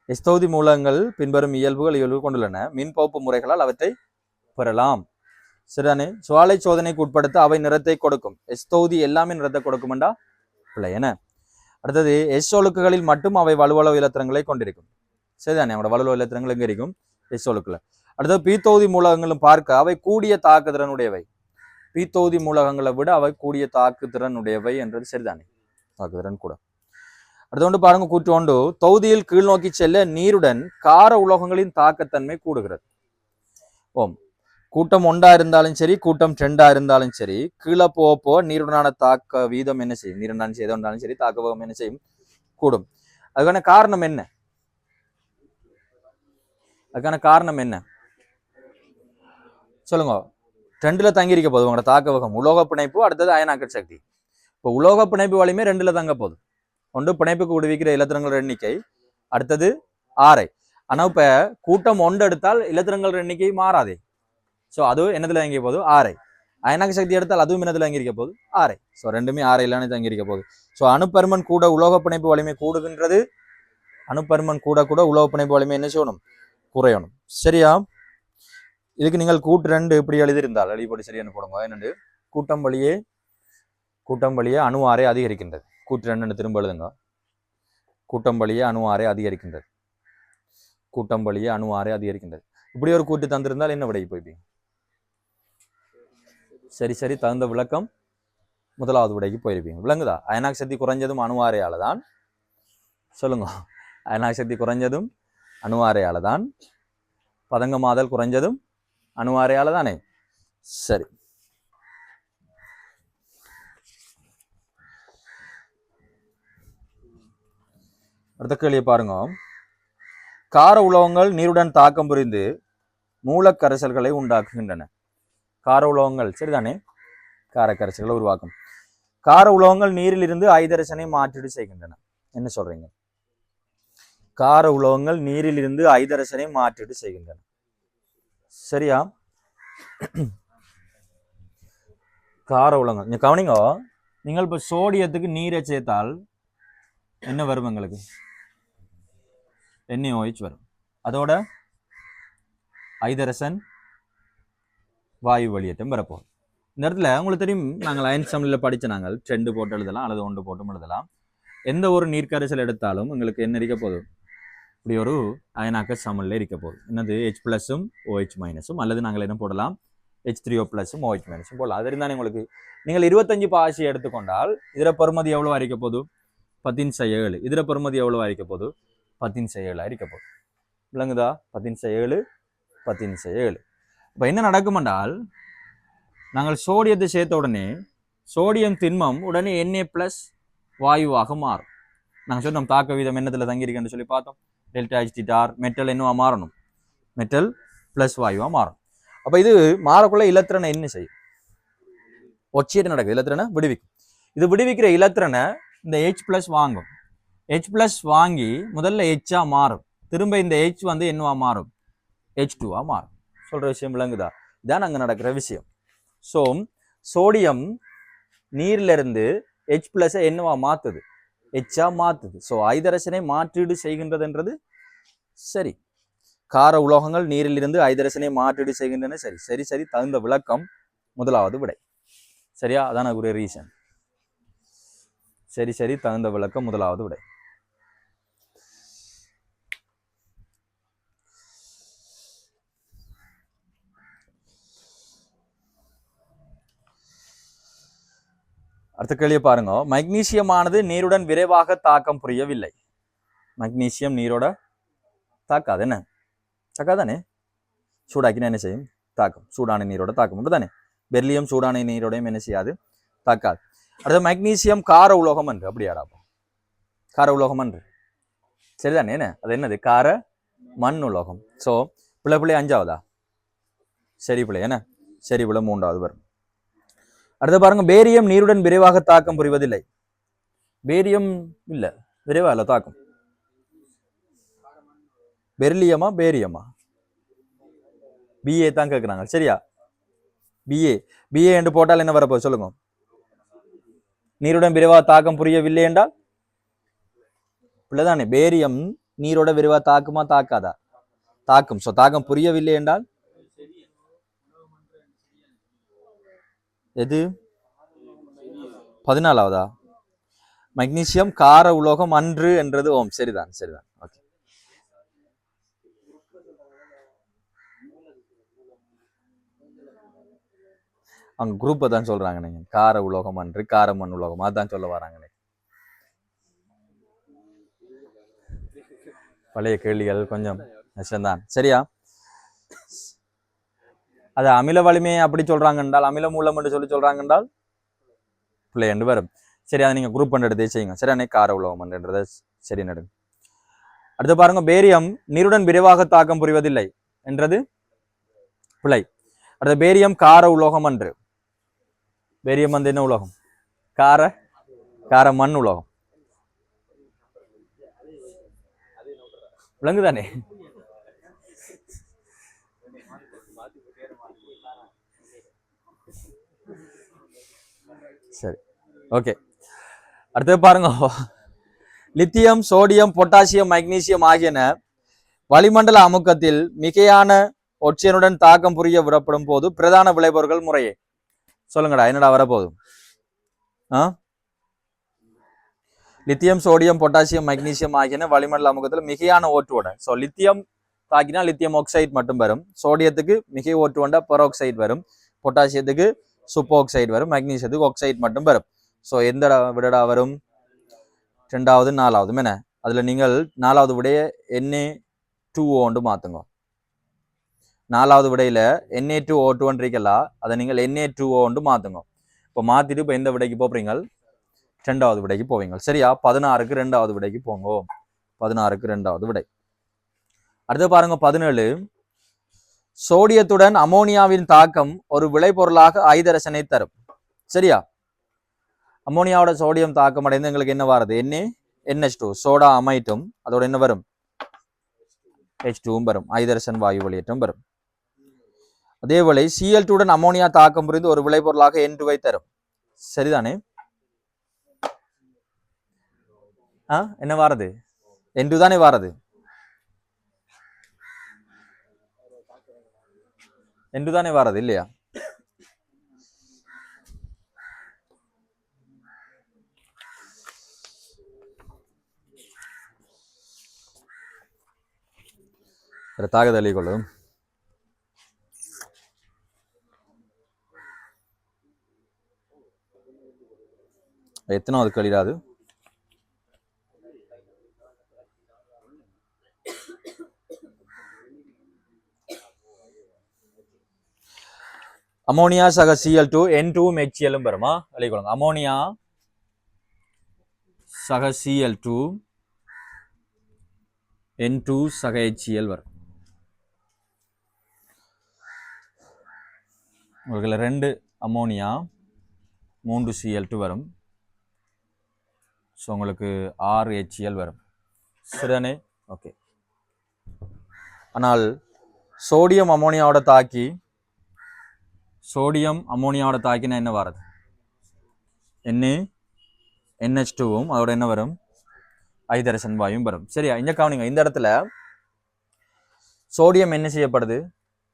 எஸ்தௌதி மூலகங்கள் பின்வரும் இயல்பு கொண்டுள்ளன. மின்பகுப்பு முறைகளால் அவற்றை பெறலாம். சரிதானே? சுவாலை சோதனைக்கு உட்படுத்த அவை நிறத்தை கொடுக்கும். எஸ்தௌதி எல்லாமே நிறத்தை கொடுக்கும்டா இல்லை என்ன? அடுத்தது எஸ் ஒழுக்குகளில் மட்டும் அவை வலுவளவு இலத்திரங்களை கொண்டிருக்கும். சரிதானே? அவங்களோட வலுவளவு இலத்திரங்கள் எங்க இருக்கும்? எஸ் ஒழுக்குல. அடுத்தது பீத்தொகுதி மூலகங்களும் பார்க்க அவை கூடிய தாக்குதிறனுடையவை. பீத்தொகுதி மூலகங்களை விட அவை கூடிய தாக்குதிறனுடையவை என்றது சரிதானே? தாக்குதிறன் கூட. அடுத்த பாருங்க, கூற்று ஒன்று, தொகுதியில் கீழ் நோக்கி செல்ல நீருடன் கார உலோகங்களின் தாக்கத்தன்மை கூடுகிறது. ஓம், கூட்டம் 1 இருந்தாலும் சரி, கூட்டம் 2 இருந்தாலும் சரி, கீழே போக நீருடனான தாக்க வீதம் என்ன செய்யும்? நீருடன் செய்தாலும் சரி, தாக்க வேகம் என்ன செய்யும்? கூடும். அதுக்கான காரணம் என்ன? சொல்லுங்க. 2ல தங்கி இருக்க போகுது உங்களோட தாக்க வேகம். உலோக பிணைப்பு, அடுத்தது அயனாக்க சக்தி. இப்போ உலோக பிணைப்பு வலிமை 2ல தங்க போகுது. ஒன்று பிணைப்புக்கு விடுவிக்கிற இலத்திரங்கள் எண்ணிக்கை, அடுத்தது 6. ஆனா இப்ப கூட்டம் 1 எடுத்தால் இலத்திரங்கள் எண்ணிக்கை மாறாதே. ஸோ அது என்னத்துல தங்கிய போது 6. அயனாக்க சக்தி எடுத்தால் அதுவும் என்னத்துல தங்கியிருக்க போது 6. ஸோ ரெண்டுமே 6 தங்கியிருக்க போகுது. ஸோ அணுப்பருமன் கூட உலோக பிணைப்பு வலிமை கூடுகின்றது. அணுப்பருமன் கூட உலோக பிணைப்பு வலிமை என்ன செய்யணும்? குறையணும். சரியா? இதுக்கு நீங்கள் கூட்டு 2 இப்படி எழுதியிருந்தால் எழுதிப்படி சரியான போடுங்க. என்னண்டு கூட்டம் வழியே அணு 6 அதிகரிக்கின்றது. கூட்டு 2 திரும்ப எழுதுங்க. கூட்டம் வழியே அணு 6 அதிகரிக்கின்றது. கூட்டம் வழியே அணு 6 அதிகரிக்கின்றது. இப்படி ஒரு கூட்டு தந்திருந்தால் என்ன விடைக்கு போய்ப்பீங்க? சரி, தகுந்த விளக்கம் 1வது விடைக்கு போயிருப்பீங்க. விளங்குதா? அயனாக்க சக்தி குறைஞ்சதும் அணு 6 தான். சொல்லுங்க. அயனாக்க சக்தி குறைஞ்சதும் அணு 6 தான். பதங்கமாதல் குறைஞ்சதும் அணு 6 தானே? சரி. அடுத்த கேள்வியை பாருங்க. கார உலோகங்கள் நீருடன் தாக்கம் புரிந்து மூலக்கரைசல்களை உண்டாக்குகின்றன. கார உலோகங்கள் சரிதானே? காரக்கரைசல்களை உருவாக்கும். கார உலோகங்கள் நீரில் இருந்து ஐதரசனை மாற்றீடு செய்கின்றன. என்ன சொல்றீங்க? கார உலோகங்கள் நீரில் இருந்து ஐதரசனை மாற்றீடு செய்கின்றன. சரியா? கார உலோகங்கள் நீங்க கவனிங்க. நீங்கள் இப்ப சோடியத்துக்கு நீரை சேர்த்தால் என்ன வரும்? எங்களுக்கு NaOH வரும். அதோட ஐதரசன் வாயு வெளியேற்றம் வரப்போகுது. இந்த இடத்துல உங்களுக்கு தெரியும், நாங்கள் அயன் சமநிலையில் படித்த நாங்கள் 2 போட்டு எழுதலாம் அல்லது 1 போட்டும் எழுதலாம். எந்த ஒரு நீர்க்கரைசல் எடுத்தாலும் உங்களுக்கு என்ன இருக்க போகுது? இப்படி ஒரு அயனாக்க சமநிலை இருக்க போகுது. என்னது? H+, OH- அல்லது நாங்கள் என்ன போடலாம்? H3O+, OH- போடலாம். அது இருந்தால் உங்களுக்கு நீங்கள் 25 பாசி எடுத்துக்கொண்டால் இதர பெறுமதி எவ்வளவா இருக்க போகுது? 10/7. இதர பெறுமதி எவ்வளவா இருக்க போகுது? 10/7 இருக்க போகுது. விளங்குதா? 10/7. இப்போ என்ன நடக்கும் என்றால், நாங்கள் சோடியத்தை சேர்த்த உடனே சோடியம் திண்மம் உடனே Na+ வாயுவாக மாறும். நாங்கள் சொன்னோம் தாக்க வீதம் என்னத்தில் தங்கியிருக்குன்னு சொல்லி பார்த்தோம். ΔHTR மெட்டல் என்னவா மாறணும்? மெட்டல் + வாயுவா மாறும். அப்போ இது மாறக்குள்ள இலத்திரனை என்ன செய்யும்? ஒச்சியது நடக்குது. இலத்திரனை விடுவிக்கும். இது விடுவிக்கிற இலத்திரனை இந்த H+ வாங்கும். H+ வாங்கி முதல்ல H மாறும். திரும்ப இந்த H என்னவா மாறும்? H2 மாறும். சொல்ற விஷயம் விளங்குதா? இதான் அங்க நடக்கிற விஷயம். ஸோ சோடியம் நீர்ல இருந்து H பிளஸ் என்னவா மாத்துது, எச்சா மாத்துது. ஸோ ஐதரசனை மாற்றீடு செய்கின்றதுன்றது சரி. கார உலோகங்கள் நீரில் இருந்து ஐதரசனை மாற்றீடு செய்கின்றன. சரி சரி சரி, தகுந்த விளக்கம் முதலாவது விடை. சரியா, அதான ஒரு ரீசன். சரி சரி, தகுந்த விளக்கம் முதலாவது விடை. அடுத்த கேள்வியை பாருங்க. மக்னீசியமானது நீருடன் விரைவாக தாக்கம் புரியவில்லை. மக்னீசியம் நீரோட தாக்காது, என்ன தாக்காதானே? சூடாக்கினா என்ன செய்யும்? தாக்கம். சூடான நீரோட தாக்கம் அப்படிதானே? பெர்லியம் சூடான நீரோடையும் என்ன செய்யாது? தாக்காது. அடுத்த மக்னீசியம் கார உலோகம் என்று அப்படியாடாப்பா? கார உலோகம் என்று சரிதானே? என்ன அது என்னது? கார மண் உலோகம். ஸோ பிள்ளை பிள்ளை 5ஆவதா? சரி பிள்ளை என்ன? சரி பிள்ளை 3ஆவது வரும். அடுத்த பாருங்க, பேரியம் நீருடன் விரைவாக தாக்கம் புரிவதில்லை. பேரியம் இல்ல, விரைவா இல்ல தாக்கம். பெர்லியமா பேரியமா? பிஏ தான் கேட்குறாங்க. சரியா, பிஏ. பிஏ என்று போட்டால் என்ன வரப்போகுது சொல்லுங்க? நீருடன் விரைவாக தாக்கம் புரியவில்லை என்றால் பிள்ளைதானே. பேரியம் நீரோட விரைவாக தாக்குமா தாக்காதா? தாக்கும். ஸோ தாக்கம் புரியவில்லை என்றால் எது? 14ஆவதா? மக்னீசியம் கார உலோகம் அன்று என்றது. ஓம், சரிதான் சரிதான். ஓகே, அவங்க குரூப்பை தான் சொல்றாங்க. நீங்க கார உலோகம் அன்று கார மண் உலோகம் அதான் சொல்ல வராங்க. பழைய கேள்விகள் கொஞ்சம் கஷ்டம்தான். சரியா, அது அமில வலிமையை அப்படி சொல்றாங்க என்றால், அமில மூலம் என்று சொல்லி சொல்றாங்க என்றால் பிள்ளை என்று வரும். சரி, அதை நீங்க குரூப் பண்ண எடுத்து செய்யுங்க. சரியானே, கார உலோகம் என்றதை சரி நடுங்க. அடுத்து பாருங்க, பேரியம் நீருடன் விரைவாக தாக்கம் புரிவதில்லை என்றது பிள்ளை. அடுத்த பேரியம் கார உலோகம் அன்று. பேரியம் வந்து என்ன உலோகம்? கார மண் உலோகம். விளங்குதானே? சரி, ஓகே. அடுத்து பாருங்க, லித்தியம் சோடியம் பொட்டாசியம் மக்னீசியம் ஆகியன வளிமண்டல அமுக்கத்தில் மிகையான ஒட்சியனுடன் தாக்கம் புரிய விடப்படும் போது பிரதான விளைபொருட்கள் முறையே சொல்லுங்கடா. என்னடா வரப்போகுது? லித்தியம் சோடியம் பொட்டாசியம் மக்னீசியம் ஆகியன வளிமண்டல அமுக்கத்தில் மிகையான ஓட்டுவோட. ஸோ லித்தியம் தாக்கினா லித்தியம் ஆக்சைடு மட்டும் வரும். சோடியத்துக்கு மிகை ஓட்டுவோண்டா பெராக்சைடு வரும். பொட்டாசியத்துக்கு சூப்பர் வரும். மக்னீசியத்துக்கு ஆக்சைடு மட்டும் வரும். ஸோ எந்த விடடா வரும்? 2வது 4வது என்ன? அதுல நீங்கள் 4வது விடைய Na2O மாத்துங்க. 4வது விடையில Na2O2 இருக்கலாம், அதை நீங்கள் Na2O மாத்துங்க. இப்போ மாத்திட்டு இப்போ எந்த விடைக்கு போறீங்க? 2வது விடைக்கு போவீங்க. சரியா, 16க்கு 2வது விடைக்கு போங்க. 16க்கு 2வது விடை. அடுத்து பாருங்க, 17. சோடியத்துடன் அமோனியாவின் தாக்கம் ஒரு விளைபொருளாக ஐதரசனை தரும். சரியா, அமோனியாவோட சோடியம் தாக்கம் அடைந்து எங்களுக்கு என்ன வருது? NH2 சோடா அமைட்டும் அதோட என்ன வரும்? H2 வரும். ஐதரசன் வாயு வெளியேற்றம் வரும். அதேவேளை Cl2 அமோனியா தாக்கம் புரிந்து ஒரு விளைபொருளாக N2 தரும். சரிதானே? என்ன வாரது? N2 தானே வாரது. N2 தானே வாரது இல்லையா? தாகதலி கொள்ளும். எத்தனாவது கழிடாது? அமோனியா சக Cl2 N2 HCl வருமா? அழிக்கொள்ளுங்க. அமோனியா சக Cl2 N2 சக HCl வரும். உங்களுக்கு 2 அமோனியா 3 Cl2 வரும். ஸோ உங்களுக்கு 6 HCl வரும். சரிதானே? ஓகே. ஆனால் சோடியம் அமோனியாவோட தாக்கினா என்ன வாரது? NH2வும் அதோட என்ன வரும் ஐதரசன் வாயும் வரும். சரியா? இந்த கவனிங்க, இந்த இடத்துல சோடியம் என்ன செய்யப்படுது,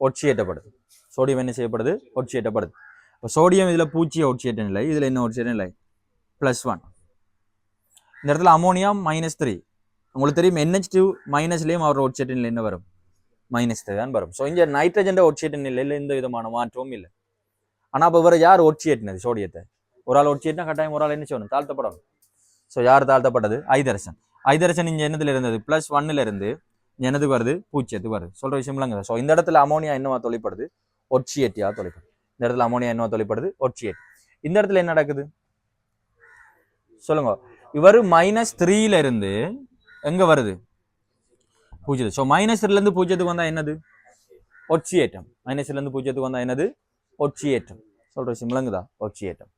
ஒட்சியேற்றப்படுது. சோடியம் என்ன செய்யப்படுது, ஒட்சியேற்றப்படுது. இப்போ சோடியம் இதுல பூச்சிய ஒட்சியேற்ற நிலை, இதுல என்ன ஒட்சியேற்ற நிலை +1. இந்த இடத்துல அமோனியா -3. உங்களுக்கு தெரியும் NH2 மைனஸ்லயும் அவரோட ஒட்சியேற்ற நிலை என்ன வரும் -3 தான் வரும். ஸோ இங்க நைட்ரஜன் ஒட்சியேற்ற நிலையில் எந்த விதமான மாற்றமும் இல்லை. ஆனா இப்போ வேற யார் ஒட்சியேற்றினது சோடியத்தை? ஒரு ஆள் ஒட்சியேற்றினா கட்டாயம் ஒரு ஆள் என்ன செய்யணும், தாழ்த்தப்படணும். ஸோ யார் தாழ்த்தப்பட்டது? ஐதரசன். ஐதரசன் இங்க என்னதுல இருந்தது +1ல இருந்து என்னதுக்கு வருது, பூச்சியத்துக்கு வருது. சொல்ற விஷயம் இல்லைங்க. ஸோ இந்த இடத்துல அமோனியா என்னவா தொழிற்படுது, ஒட்சியேட்டியா தொழிற்படுது. இந்த இடத்துல அமோனியா என்னவா தொழிற்படுது, ஒட்சியேட். இந்த இடத்துல என்ன நடக்குது சொல்லுங்க. இவர் -3ல இருந்து எங்க வருது, பூஜ்ஜியம். ஸோ -3ல இருந்து பூஜ்ஜியத்துக்கு வந்தா என்னது, ஒட்சியேற்றம். -ல இருந்து பூஜ்ஜியத்துக்கு வந்தா என்னது, ஒட்சியேற்றம். சொல்ற விஷயம் விளங்குதா, ஒட்சியேற்றம்.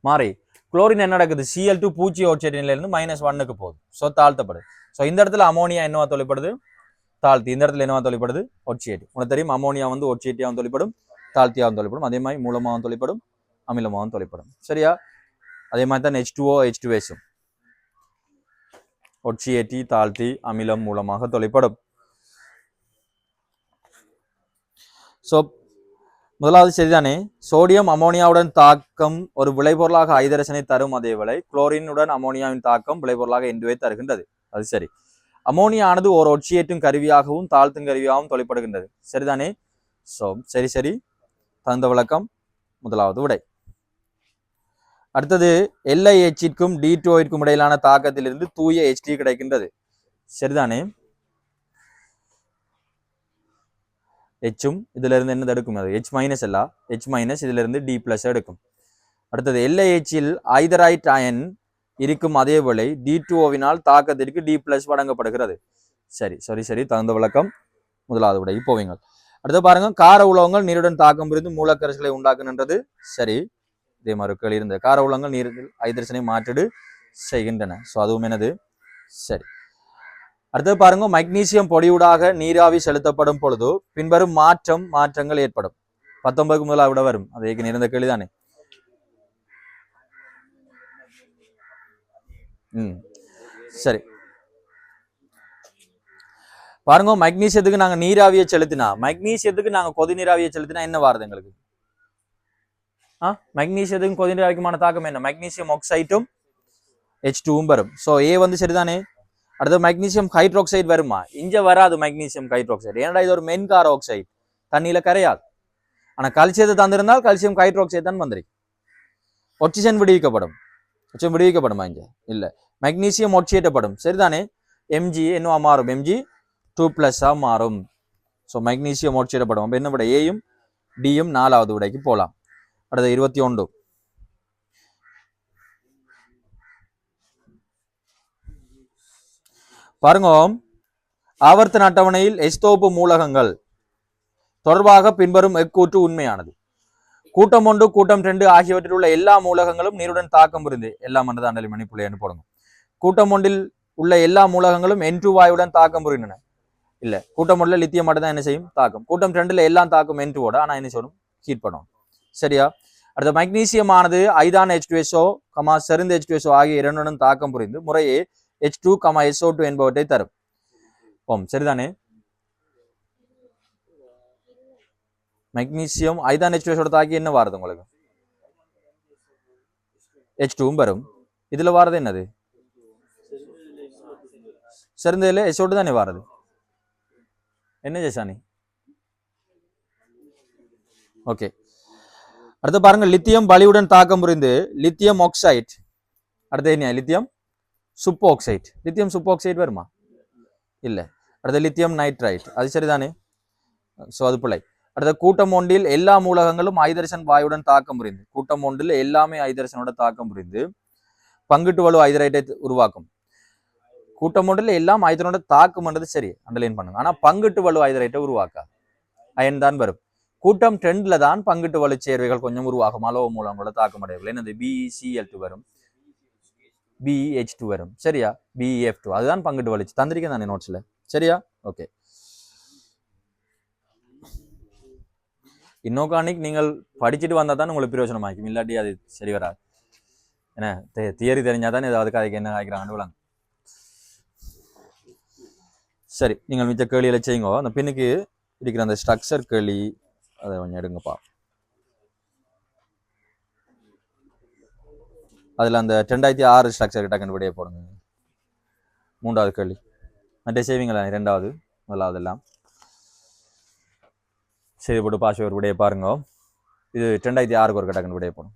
மாறி குளோரின் என்ன நடக்குது, Cl2 பூச்சிய ஒட்சியேற்ற நிலையில இருந்து -1க்கு போகுது. ஸோ தாழ்த்தப்படுது. ஸோ இந்த இடத்துல அமோனியா என்னவா தொழிற்படுது, தாழ்த்தி. இந்த இடத்துல என்னவா தொழிற்படுது, ஒட்சியேட். உங்களுக்கு தெரியும் அமோனியா வந்து ஒட்சியேட்டியாவும் தொழிற்படும், தாழ்த்தியாவும் தொழிற்படும். அதே மாதிரி மூலமாகவும் தொழிற்படும், அமிலமாகவும் தொழிற்படும். சரியா? அதே மாதிரி தான் H2O H2S ஒட்சியேற்றி, தாழ்த்தி, அமிலம் மூலமாக தொழிற்படும். ஸோ முதலாவது சரிதானே, சோடியம் அமோனியாவுடன் தாக்கம் ஒரு விளைபொருளாக ஐதரசனை தரும். அதே வேளை குளோரினுடன் அமோனியாவின் தாக்கம் விளைபொருளாக N2 தருகின்றது. அது சரி. அமோனியா ஆனது ஒரு ஒட்சியேற்றும் கருவியாகவும் தாழ்த்தும் கருவியாகவும் தொழிற்படுகின்றது. சரிதானே? ஸோ சரி, தகுந்த விளக்கம் முதலாவது விடை. அடுத்தது LiHக்கும் D2க்கும் இடையிலான தாக்கத்திலிருந்து தூய Hd கிடைக்கின்றது. சரிதானே? Hம் இதுல இருந்து என்ன எடுக்கும், அது H- இல்ல, H- இதுல இருந்து D+ எடுக்கும். அடுத்தது LiHல் ஐதரைட் அயன் இருக்கும். அதே வேளை D2Oவினால் தாக்கத்திற்கு D+ வழங்கப்படுகிறது. சரி, தகுந்த விளக்கம் முதலாவது விடை. போவீங்க. அடுத்து பாருங்க, கார உலோகங்கள் நீருடன் தாக்கம் புரிந்து மூலக்கரைசலை உண்டாக்குகின்றது. சரி, இதே மாதிரி இருந்த கார உலோகங்கள் நீரில் ஐதரசனை மாற்றிடு செய்கின்றன. ஸோ அதுவும் என்னது, சரி. அடுத்தது பாருங்க, மக்னீசியம் பொடியூடாக நீராவி செலுத்தப்படும் பொழுது பின்வரும் மாற்றங்கள் ஏற்படும். 19க்கு முதலாக விட வரும். அது ஏற்கனவே இருந்த கேள்விதானே. சரி பாருங்க, மக்னீசியத்துக்கு நாங்க நீராவியை செலுத்தினா, மக்னீசியத்துக்கு நாங்க கொதி நீராவியை செலுத்தினா என்ன வருது எங்களுக்கு? மக்னீசியத்துக்கும் கொதி நீராவிக்குமான தாக்கம் என்ன, மக்னீசியம் ஆக்சைடும் H2வும் வரும். ஸோ ஏ வந்து சரிதானே. அடுத்து மக்னீசியம் ஹைட்ரோக்சைடு வருமா? இங்க வராது மக்னீசியம் ஹைட்ரோக்சைடு. ஏன்னா இது ஒரு மென்கார ஆக்சைடு, தண்ணியில கரையாது. ஆனா கல்சியத்தை தந்திருந்தால் கல்சியம் ஹைட்ரோக்சைடு தான் வந்திருக்கு. ஒட்சிஜன் விடுவிக்கப்படுமா? இங்க இல்ல. மக்னீசியம் ஒட்சியேற்றப்படும். சரிதானே? Mg என்னவா மாறும், Mg2+ மாறும். ஸோ மக்னீசியம் ஒட்சியேற்றப்படும். அப்ப என்ன விட, ஏயும் டியும் 4வது விடைக்கு போலாம். அடுத்த 21 பாருங்க, ஆவர்த்தன அட்டவணையில் எஸ்தோப்பு மூலகங்கள் தொடர்பாக பின்வரும் எக்கூற்று உண்மையானது. கூட்டம் 1, கூட்டம் 2 ஆகியவற்றில் உள்ள எல்லா மூலகங்களும் நீருடன் தாக்கம் புரிந்து, எல்லாம் தாண்டலி மணிப்புள்ளைன்னு போடுங்க. கூட்டம் 1ல் உள்ள எல்லா மூலகங்களும் N2 வாயுடன் தாக்கம் புரிகின்றன. இல்ல, கூட்டம் 1ல லித்தியம் மட்டும் தான் என்ன செய்யும், தாக்கம். கூட்டம் 2ல எல்லாம் தாக்கம் N2ஓட, ஆனா என்ன செய்யும், ஹீட் பண்ணும். சரியா? அடுத்த மக்னீசியம் ஆனது ஐதான H2SO, செறிந்த H2SO ஆகிய இரண்டுடன் தாக்கம் புரிந்து முறையே H2, SO2 என்பவற்றை தரும். சரிதானே? மக்னீசியம் ஐதான் H2SO தாக்கி என்ன வாருது உங்களுக்கு, H2வும் வரும். இதுல வாரது என்னது, சிறந்ததுல SO2 தானே வாரது. என்ன ஜெசானி? ஓகே. அடுத்து பாருங்க, லித்தியம் வலியுடன் தாக்கம் புரிந்து லித்தியம் ஆக்சைடு. அடுத்து என்ன, லித்தியம் சூப்பர் லித்தியம் சூப்பர் வருமா? இல்ல. அடுத்து லித்தியம் நைட்ரைட். அது சரிதானே? சோ அது பிள்ளை. அடுத்த கூட்டம் 1ல் எல்லா மூலகங்களும் ஐதரசன் வாயுடன் தாக்கம் புரிந்து, கூட்டம் 1ல் எல்லாமே ஐதரசனோட தாக்கம் புரிந்து பங்கிட்டு வலு ஐதரைட்டை உருவாக்கும். கூட்டம் 1ல் எல்லாம் ஐதரனோட தாக்கம் என்றது சரி, அண்டர்லைன் பண்ணுங்க. ஆனா பங்கிட்டு வலு ஐதரைட்டை உருவாக்காது, அயன் தான் வரும். கூட்டம் 2ல தான் பங்கிட்டு வலு சேர்வைகள் கொஞ்சம் உருவாகும், அலோக மூலங்களோட தாக்கம் அடையவில்லை. என்னது, BeCl2 வரும், BeH2 வரும். சரியா? BeF2, அதுதான் பங்கிட்டு வலிச்சு தந்திரிக்கேன் தானே நோட்ஸ்ல. சரியா? ஓகே. இன்ஆர்கானிக் நீங்கள் படிச்சுட்டு வந்தா தான் உங்களுக்கு பிரயோஜனமாக்கும், இல்லாட்டி அது சரி வராது. என்ன தியரி தெரிஞ்சாதான் ஏதாவது கதைக்கு என்ன காய்க்கிறாங்கன்னு விளங்க. சரி, நீங்கள் மிச்ச கேள்வியில செய்யுங்க. அந்த பின்னுக்கு இருக்கிற அந்த ஸ்ட்ரக்சர் கேள்வி அதை கொஞ்சம் எடுங்கப்பா. அதில் அந்த 2006 ஸ்ட்ரக்சர் டக்குன்னு விடைய போடுங்க. 3வது கேள்வி மற்ற செய்வீங்களா? 2வது 1வது எல்லாம் சரி போட்டு பாஸ் ஒரு விடைய பாருங்க. இது 2006 ஒரு டக்குன்னு விடைய போடும்.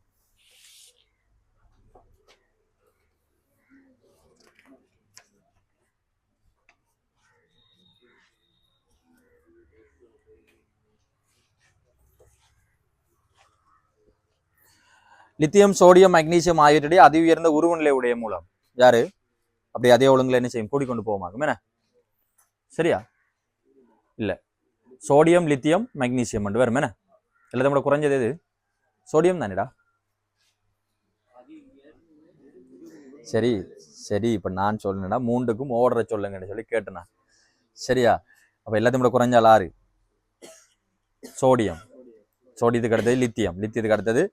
லித்தியம், சோடியம், மக்னீசியம் ஆகியவற்றுடைய அதி உயர்ந்த உருவநிலை உடைய மூலம் யாரு? அப்படி அதே ஒழுங்குல என்ன செய்யும்? கூடிக்கொண்டு போமாக்கும் என்ன? சரியா? இல்ல, சோடியம், லித்தியம், மக்னீசியம் வரும் என்ன? எல்லாத்தையும் கூட குறைஞ்சது எது? சோடியம் தானேடா. சரி சரி, இப்ப நான் சொல்லணும்னா 3க்கும் ஓடுற சொல்லுங்கன்னு சொல்லி கேட்டேனா. சரியா? அப்ப எல்லாத்தையும் கூட குறைஞ்சால் 6. சோடியம், சோடியத்துக்கு அடுத்தது லித்தியம், லித்தியத்துக்கு அடுத்தது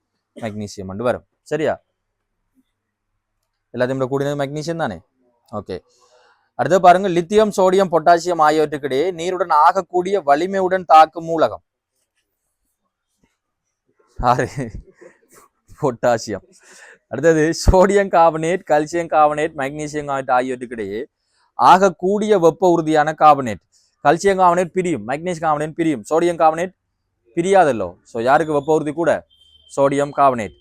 மக்னீசியம் வரும். சரியா? எல்லாத்தையும் கூட கூடினது மக்னீசியம் தானே. ஓகே, அடுத்து பாருங்க, லித்தியம், சோடியம், பொட்டாசியம் ஆகியவற்றுக்கிடையே நீருடன் ஆகக்கூடிய வலிமையுடன் தாக்கும் மூலகம் யாரு? பொட்டாசியம். அடுத்தது sodium carbonate, calcium carbonate, magnesium ஆகியவற்றுக்கிடையே ஆகக்கூடிய வெப்ப உறுதியான கார்பனேட். கல்சியம் கார்பனேட் பிரியும், மக்னீசியம் கார்பனேட் பிரியும், சோடியம் கார்பனேட் பிரியாதல்லோ. ஸோ யாருக்கு வெப்ப உறுதி கூட? Sodium carbonate.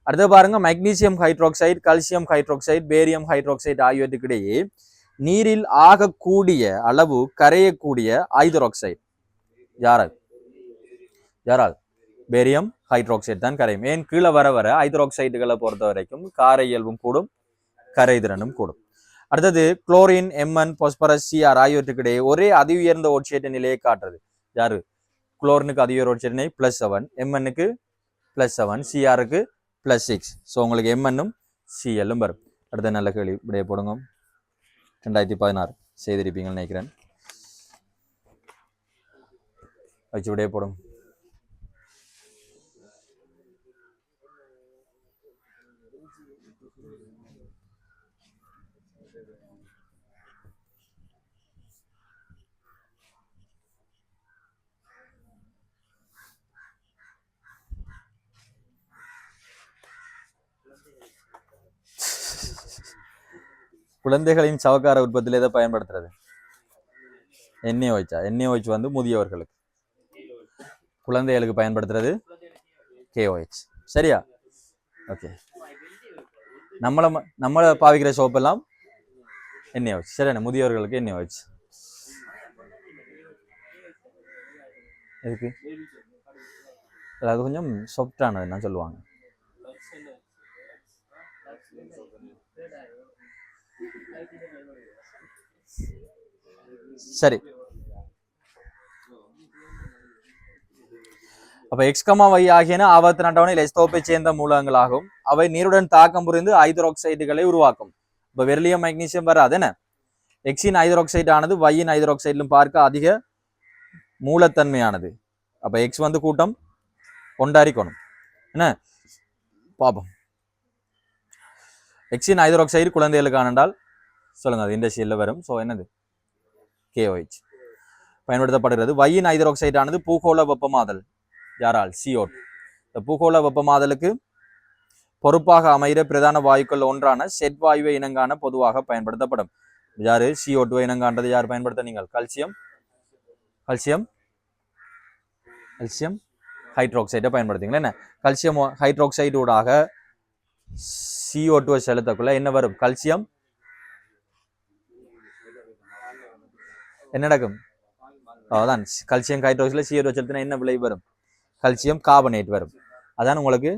அடுத்து பாருங்க, magnesium hydroxide, calcium hydroxide, barium hydroxide ஆகியவற்றுக்கிடையே நீரில் ஆகக்கூடிய அளவு கரையக்கூடிய ஹைட்ரோக்சைடு யாரால்? யாரால்? பேரியம் ஹைட்ரோக்சைடு தான் கரையும். ஏன்? கீழே வர வர ஹைட்ரோக்சைடுகளை பொறுத்த வரைக்கும் கார இயல்பும் கூடும், கரைதிறனும் கூடும். அடுத்தது குளோரின், எம்என், பாஸ்பரஸ், சிஆர் ஆகியவற்றுக்கிடையே ஒரே அதி உயர்ந்த ஒட்சியேற்ற நிலையை காட்டுறது யாரு? குளோரினுக்கு அதி உயர் ஒட்சியேற்ற நிலை +7, எம்என்னுக்கு +7, சிஆருக்கு +6. ஸோ உங்களுக்கு எம்என்னும் சிஎல்லும் வரும். அடுத்த நல்ல கேள்வி இப்படியே போடுங்க. 2016 செய்திருப்பீங்கன்னு நினைக்கிறேன். வச்சு விடையே போடும். குழந்தைகளின் சவக்கார உற்பத்தியில் எதை பயன்படுத்துறது? NaOH. NaOH வந்து முதியவர்களுக்கு, குழந்தைகளுக்கு பயன்படுத்துறது KOH. சரியா? ஓகே, நம்மளை பாவிக்கிற சோப்பு எல்லாம் NaOH. சரியான? முதியவர்களுக்கு NaOH. எதுக்கு? அது கொஞ்சம் சாஃப்டானதுன்னு சொல்லுவாங்க. சரி, அப்ப XY ஆகியன ஆபத்து அட்டவணையில் எஸ்தோப்பை சேர்ந்த மூலகங்களாகும். அவை நீருடன் தாக்கம் புரிந்து ஹைட்ரோக்சைடுகளை உருவாக்கும். இப்ப வெர்லியம், மக்னீசியம் வராது என்ன? எக்ஸின் ஹைட்ரோக்சைடு ஆனது வையின் ஹைட்ரோக்சைடிலும் பார்க்க அதிக மூலத்தன்மையானது. அப்ப எக்ஸ் வந்து கூட்டம் கொண்டாடிக்கணும் என்ன பாப்போம். எக்ஸின் ஹைட்ரோக்சைடு குழந்தைகளுக்கான சொல்லுங்க, அது இண்டஸ்ட்ரியில் வரும். ஸோ என்னது? KOH பயன்படுத்தப்படுகிறது. வையின் ஹைட்ரோக்சைடு ஆனது பூகோள வெப்பமாதல் யாரால்? CO2. இந்த பூகோள வெப்பமாதலுக்கு பொறுப்பாக அமைகிற பிரதான வாயுக்கள் ஒன்றான செட் வாயுவை இனங்காண பொதுவாக பயன்படுத்தப்படும். யாரு? CO2 இனங்காண்டது யார் பயன்படுத்த? நீங்கள் கல்சியம் ஹைட்ரோக்சைடை பயன்படுத்திங்களா என்ன? கல்சியம் ஹைட்ரோக்சைடூடாக CO2 செலுத்தக்குள்ள என்ன வரும்? கல்சியம் என்ன நடக்கும்? அதான் கல்சியம் ஹைட்ரோக்சைடில் CO2 செலுத்தினா என்ன விளைவு வரும்? கல்சியம் கார்பனேட் வரும். அதான் உங்களுக்கு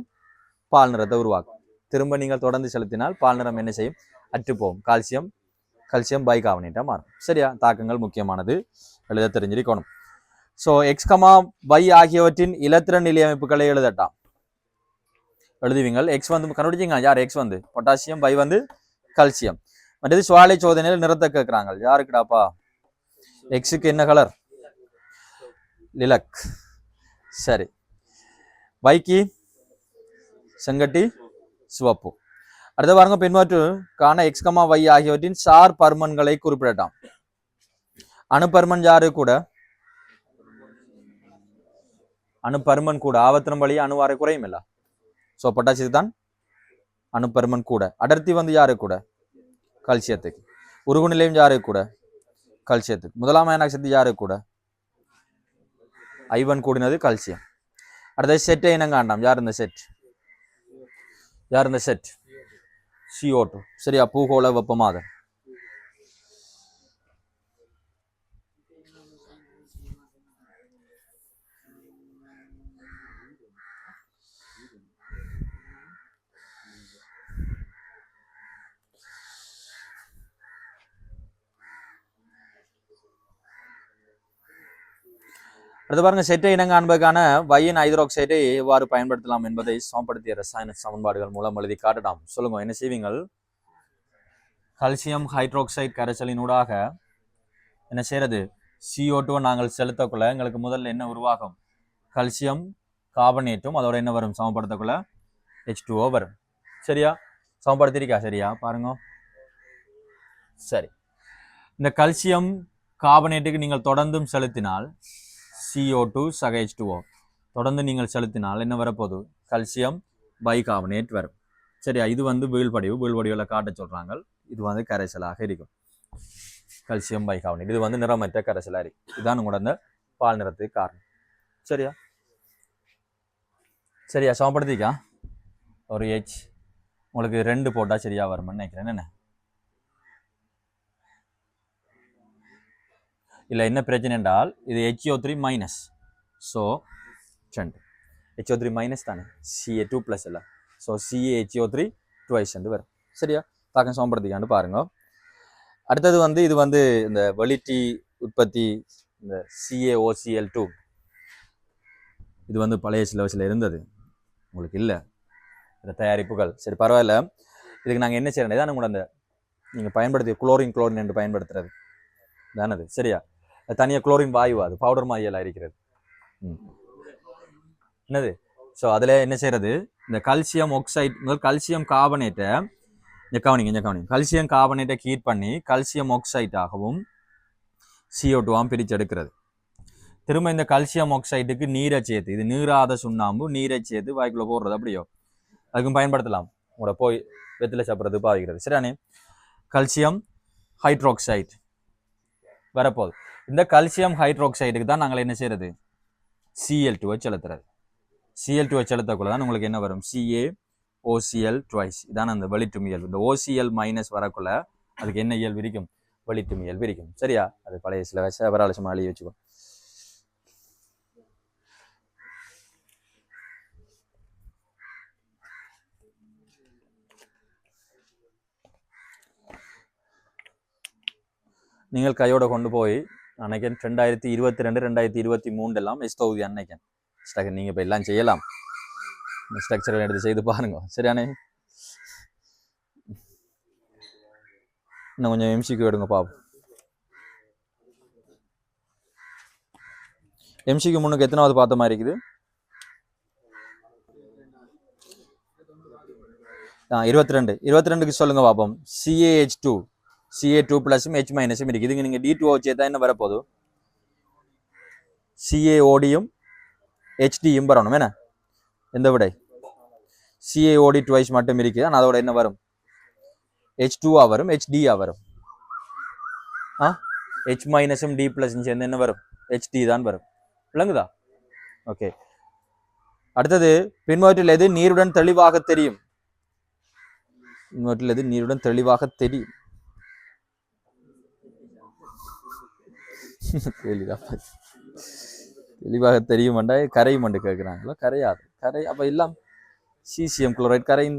பால் நிறத்தை உருவாக்கும். திரும்ப நீங்கள் தொடர்ந்து செலுத்தினால் பால் நிறம் என்ன செய்யும்? அற்றுப்போகும். கல்சியம் பைகார்பனேட்டாக மாறும். சரியா? தாக்கங்கள் முக்கியமானது, எழுத தெரிஞ்சிருக்கணும். ஸோ XY ஆகியவற்றின் இலத்திரன் நிலையமைப்புகளை எழுதட்டாம். எழுதுவீங்கள். எக்ஸ் வந்து கண்டுபிடிச்சிங்க யார்? எக்ஸ் வந்து பொட்டாசியம், Y வந்து கல்சியம். மற்றது சுவாலை சோதனையில் நிறத்தை கேட்குறாங்க. யாருக்குடாப்பா? எக்ஸுக்கு என்ன கலர்? லிலக். சரி. Yக்கு செங்கட்டி சிவப்பு. அடுத்த பாருங்க பின்வற்றுக்கான எக்ஸ் கமா y ஆகியவற்றின் சார் பருமன்களை குறிப்பிடட்டாம். அணுப்பருமன் யாரு கூட? அணுப்பருமன் கூட ஆவத்திரம் வழி அணுவாரை குறையும் இல்ல. ஸோ பொட்டாசியத்துக்கு தான் அணுப்பருமன் கூட. அடர்த்தி வந்து யாரு கூட? கல்சியத்துக்கு. உருகு நிலையம் யாரு கூட? கல்சியத்துக்கு. முதலாம் அயன சக்தி யாரு கூட? I1 கூடினது calcium. அடுத்த செட்டை இனங்காண்டாம். யார் இந்த செட்? யார் இந்த செட்? CO2. சரியா? பூகோள வெப்பமாதல். அடுத்து பாருங்க செட்டை இனங்காண்பதற்கான வையின் ஹைட்ரோக்சைடை எவ்வாறு பயன்படுத்தலாம் என்பதை சமப்படுத்திய ரசாயன சமன்பாடுகள் மூலம் எழுதி காட்டலாம். சொல்லுங்க என்ன செய்வீங்கள்? கல்சியம் ஹைட்ரோக்சைடு கரைசலினூடாக என்ன செய்யறது? CO2 நாங்கள் செலுத்தக்குள்ள எங்களுக்கு முதல்ல என்ன உருவாகும்? கல்சியம் கார்பனேட்டும் அதோட என்ன வரும்? சமப்படுத்தக்குள்ள H2O வரும். சரியா? சமப்படுத்திருக்கா? சரியா பாருங்க. சரி, இந்த கல்சியம் கார்பனேட்டுக்கு நீங்கள் தொடர்ந்தும் செலுத்தினால் CO2 சக H2O தொடர்ந்து நீங்கள் செலுத்தினால் என்ன வரப்போகுது? கல்சியம் பைகார்பனேட் வரும். சரியா? இது வந்து வீழ்வடிவில் காட்ட சொல்றாங்க. இது வந்து கரைசலாக இருக்கும். கல்சியம் பைகார்பனேட் இது வந்து நிறமற்ற கரைசலாக இருக்கும். இதுதான் உங்களோட பால் நிறத்துக்கு காரணம். சரியா? சரியா? சமப்படுத்திக்கா ஒரு H உங்களுக்கு 2 போட்டா சரியா வரும்னு நினைக்கிறேன். என்ன இல்லை என்ன பிரச்சனை என்றால் இது HO3 minus. So 2 HO3 minus தானே, CA2 ப்ளஸ் இல்லை. ஸோ CaHO3 ட்வைஸ் வரும். சரியா? தாக்கம் சமப்படுத்திக்காண்டு பாருங்க. அடுத்தது வந்து இது வந்து இந்த வெளிட்டி உற்பத்தி இந்த CaOCl2 இது வந்து பழைய சிலபஸில் இருந்தது, உங்களுக்கு இல்லை இந்த தயாரிப்புகள். சரி பரவாயில்ல. இதுக்கு நாங்கள் என்ன செய்யறோம்? இதான் உங்களோட அந்த நீங்கள் பயன்படுத்தி குளோரின் என்று பயன்படுத்துறது தானது. சரியா? தனியாக குளோரின் வாயு அது பவுடர் மாதிரியெல்லாம் இருக்கிறது. என்னது? ஸோ அதில் என்ன செய்யறது? இந்த கல்சியம் ஆக்சைடு முதல் கல்சியம் கார்பனேட்டை கவனிங்க கல்சியம் கார்பனேட்டை ஹீட் பண்ணி கல்சியம் ஆக்சைடாகவும் CO2 பிரித்து எடுக்கிறது. திரும்ப இந்த கல்சியம் ஆக்சைடுக்கு நீரை சேர்த்து, இது நீராத சுண்ணாம்பு, நீரை சேர்த்து வாய்க்குள்ள போடுறது. அப்படியோ அதுக்கும் பயன்படுத்தலாம். உங்களோட போய் வெத்தில சாப்பிட்றது பாவிக்கிறது. சரியானே? கல்சியம் ஹைட்ரோக்சைடு வரப்போகுது. இந்த கல்சியம் ஹைட்ரோக்சைடுக்கு தான் நாங்கள் என்ன செய்யறது? Cl2 செலுத்துறது. Cl2 செலுத்தக்குள்ள தான் உங்களுக்கு என்ன வரும்? CaOCl twice. இதான் அந்த வெளிட்டும் இயல்பு. இந்த OCl மைனஸ் வரக்குள்ள அதுக்கு என்ன இயல்பு இருக்கும்? வெளிட்டும் இயல்பு இருக்கும். சரியா? அது பழைய சில வரலட்சமாக எழுதி வச்சுக்கோ. நீங்கள் கையோட கொண்டு போய் அன்னைக்கன் 2022 2023 எல்லாம் எஸ்தௌதி அன்னைக்கன் ஸ்ட்ரக்சர் நீங்கள் இப்போ எல்லாம் செய்யலாம். ஸ்ட்ரக்சரை எடுத்து செய்து பாருங்க. சரியானே? இன்னும் கொஞ்சம் MCQ எடுங்க பாப்போம். MCQ முன்னுக்கு எத்தனாவது பார்த்த மாதிரி இருக்குது? 22க்கு சொல்லுங்க பாப்போம். CaH2 CA2 பிளஸும் H மைனஸும் இருக்குது. இதுங்க நீங்கள் D2O சேர்த்தா என்ன வரப்போகுது? CaODயும் HDயும் வரணும். என்ன எந்த விடை? CaOD ட்வைஸ் மட்டும் இருக்குது. ஆனால் அதோட என்ன வரும்? H2 வரும், HD வரும். H மைனஸும் D பிளஸும் சேர்ந்து என்ன வரும்? HD தான் வரும். விளங்குதா? ஓகே. அடுத்தது பின்வற்றில் எது நீருடன் தெளிவாக தெரியும்? பின்வற்றில் எது நீருடன் தெளிவாக தெரியும்? தெளிவாக தெரியும் கரையும் கேட்குறாங்களோ? கரையாது. கரை அப்போ எல்லாம் சீசியம் குளோரைட் கரையும்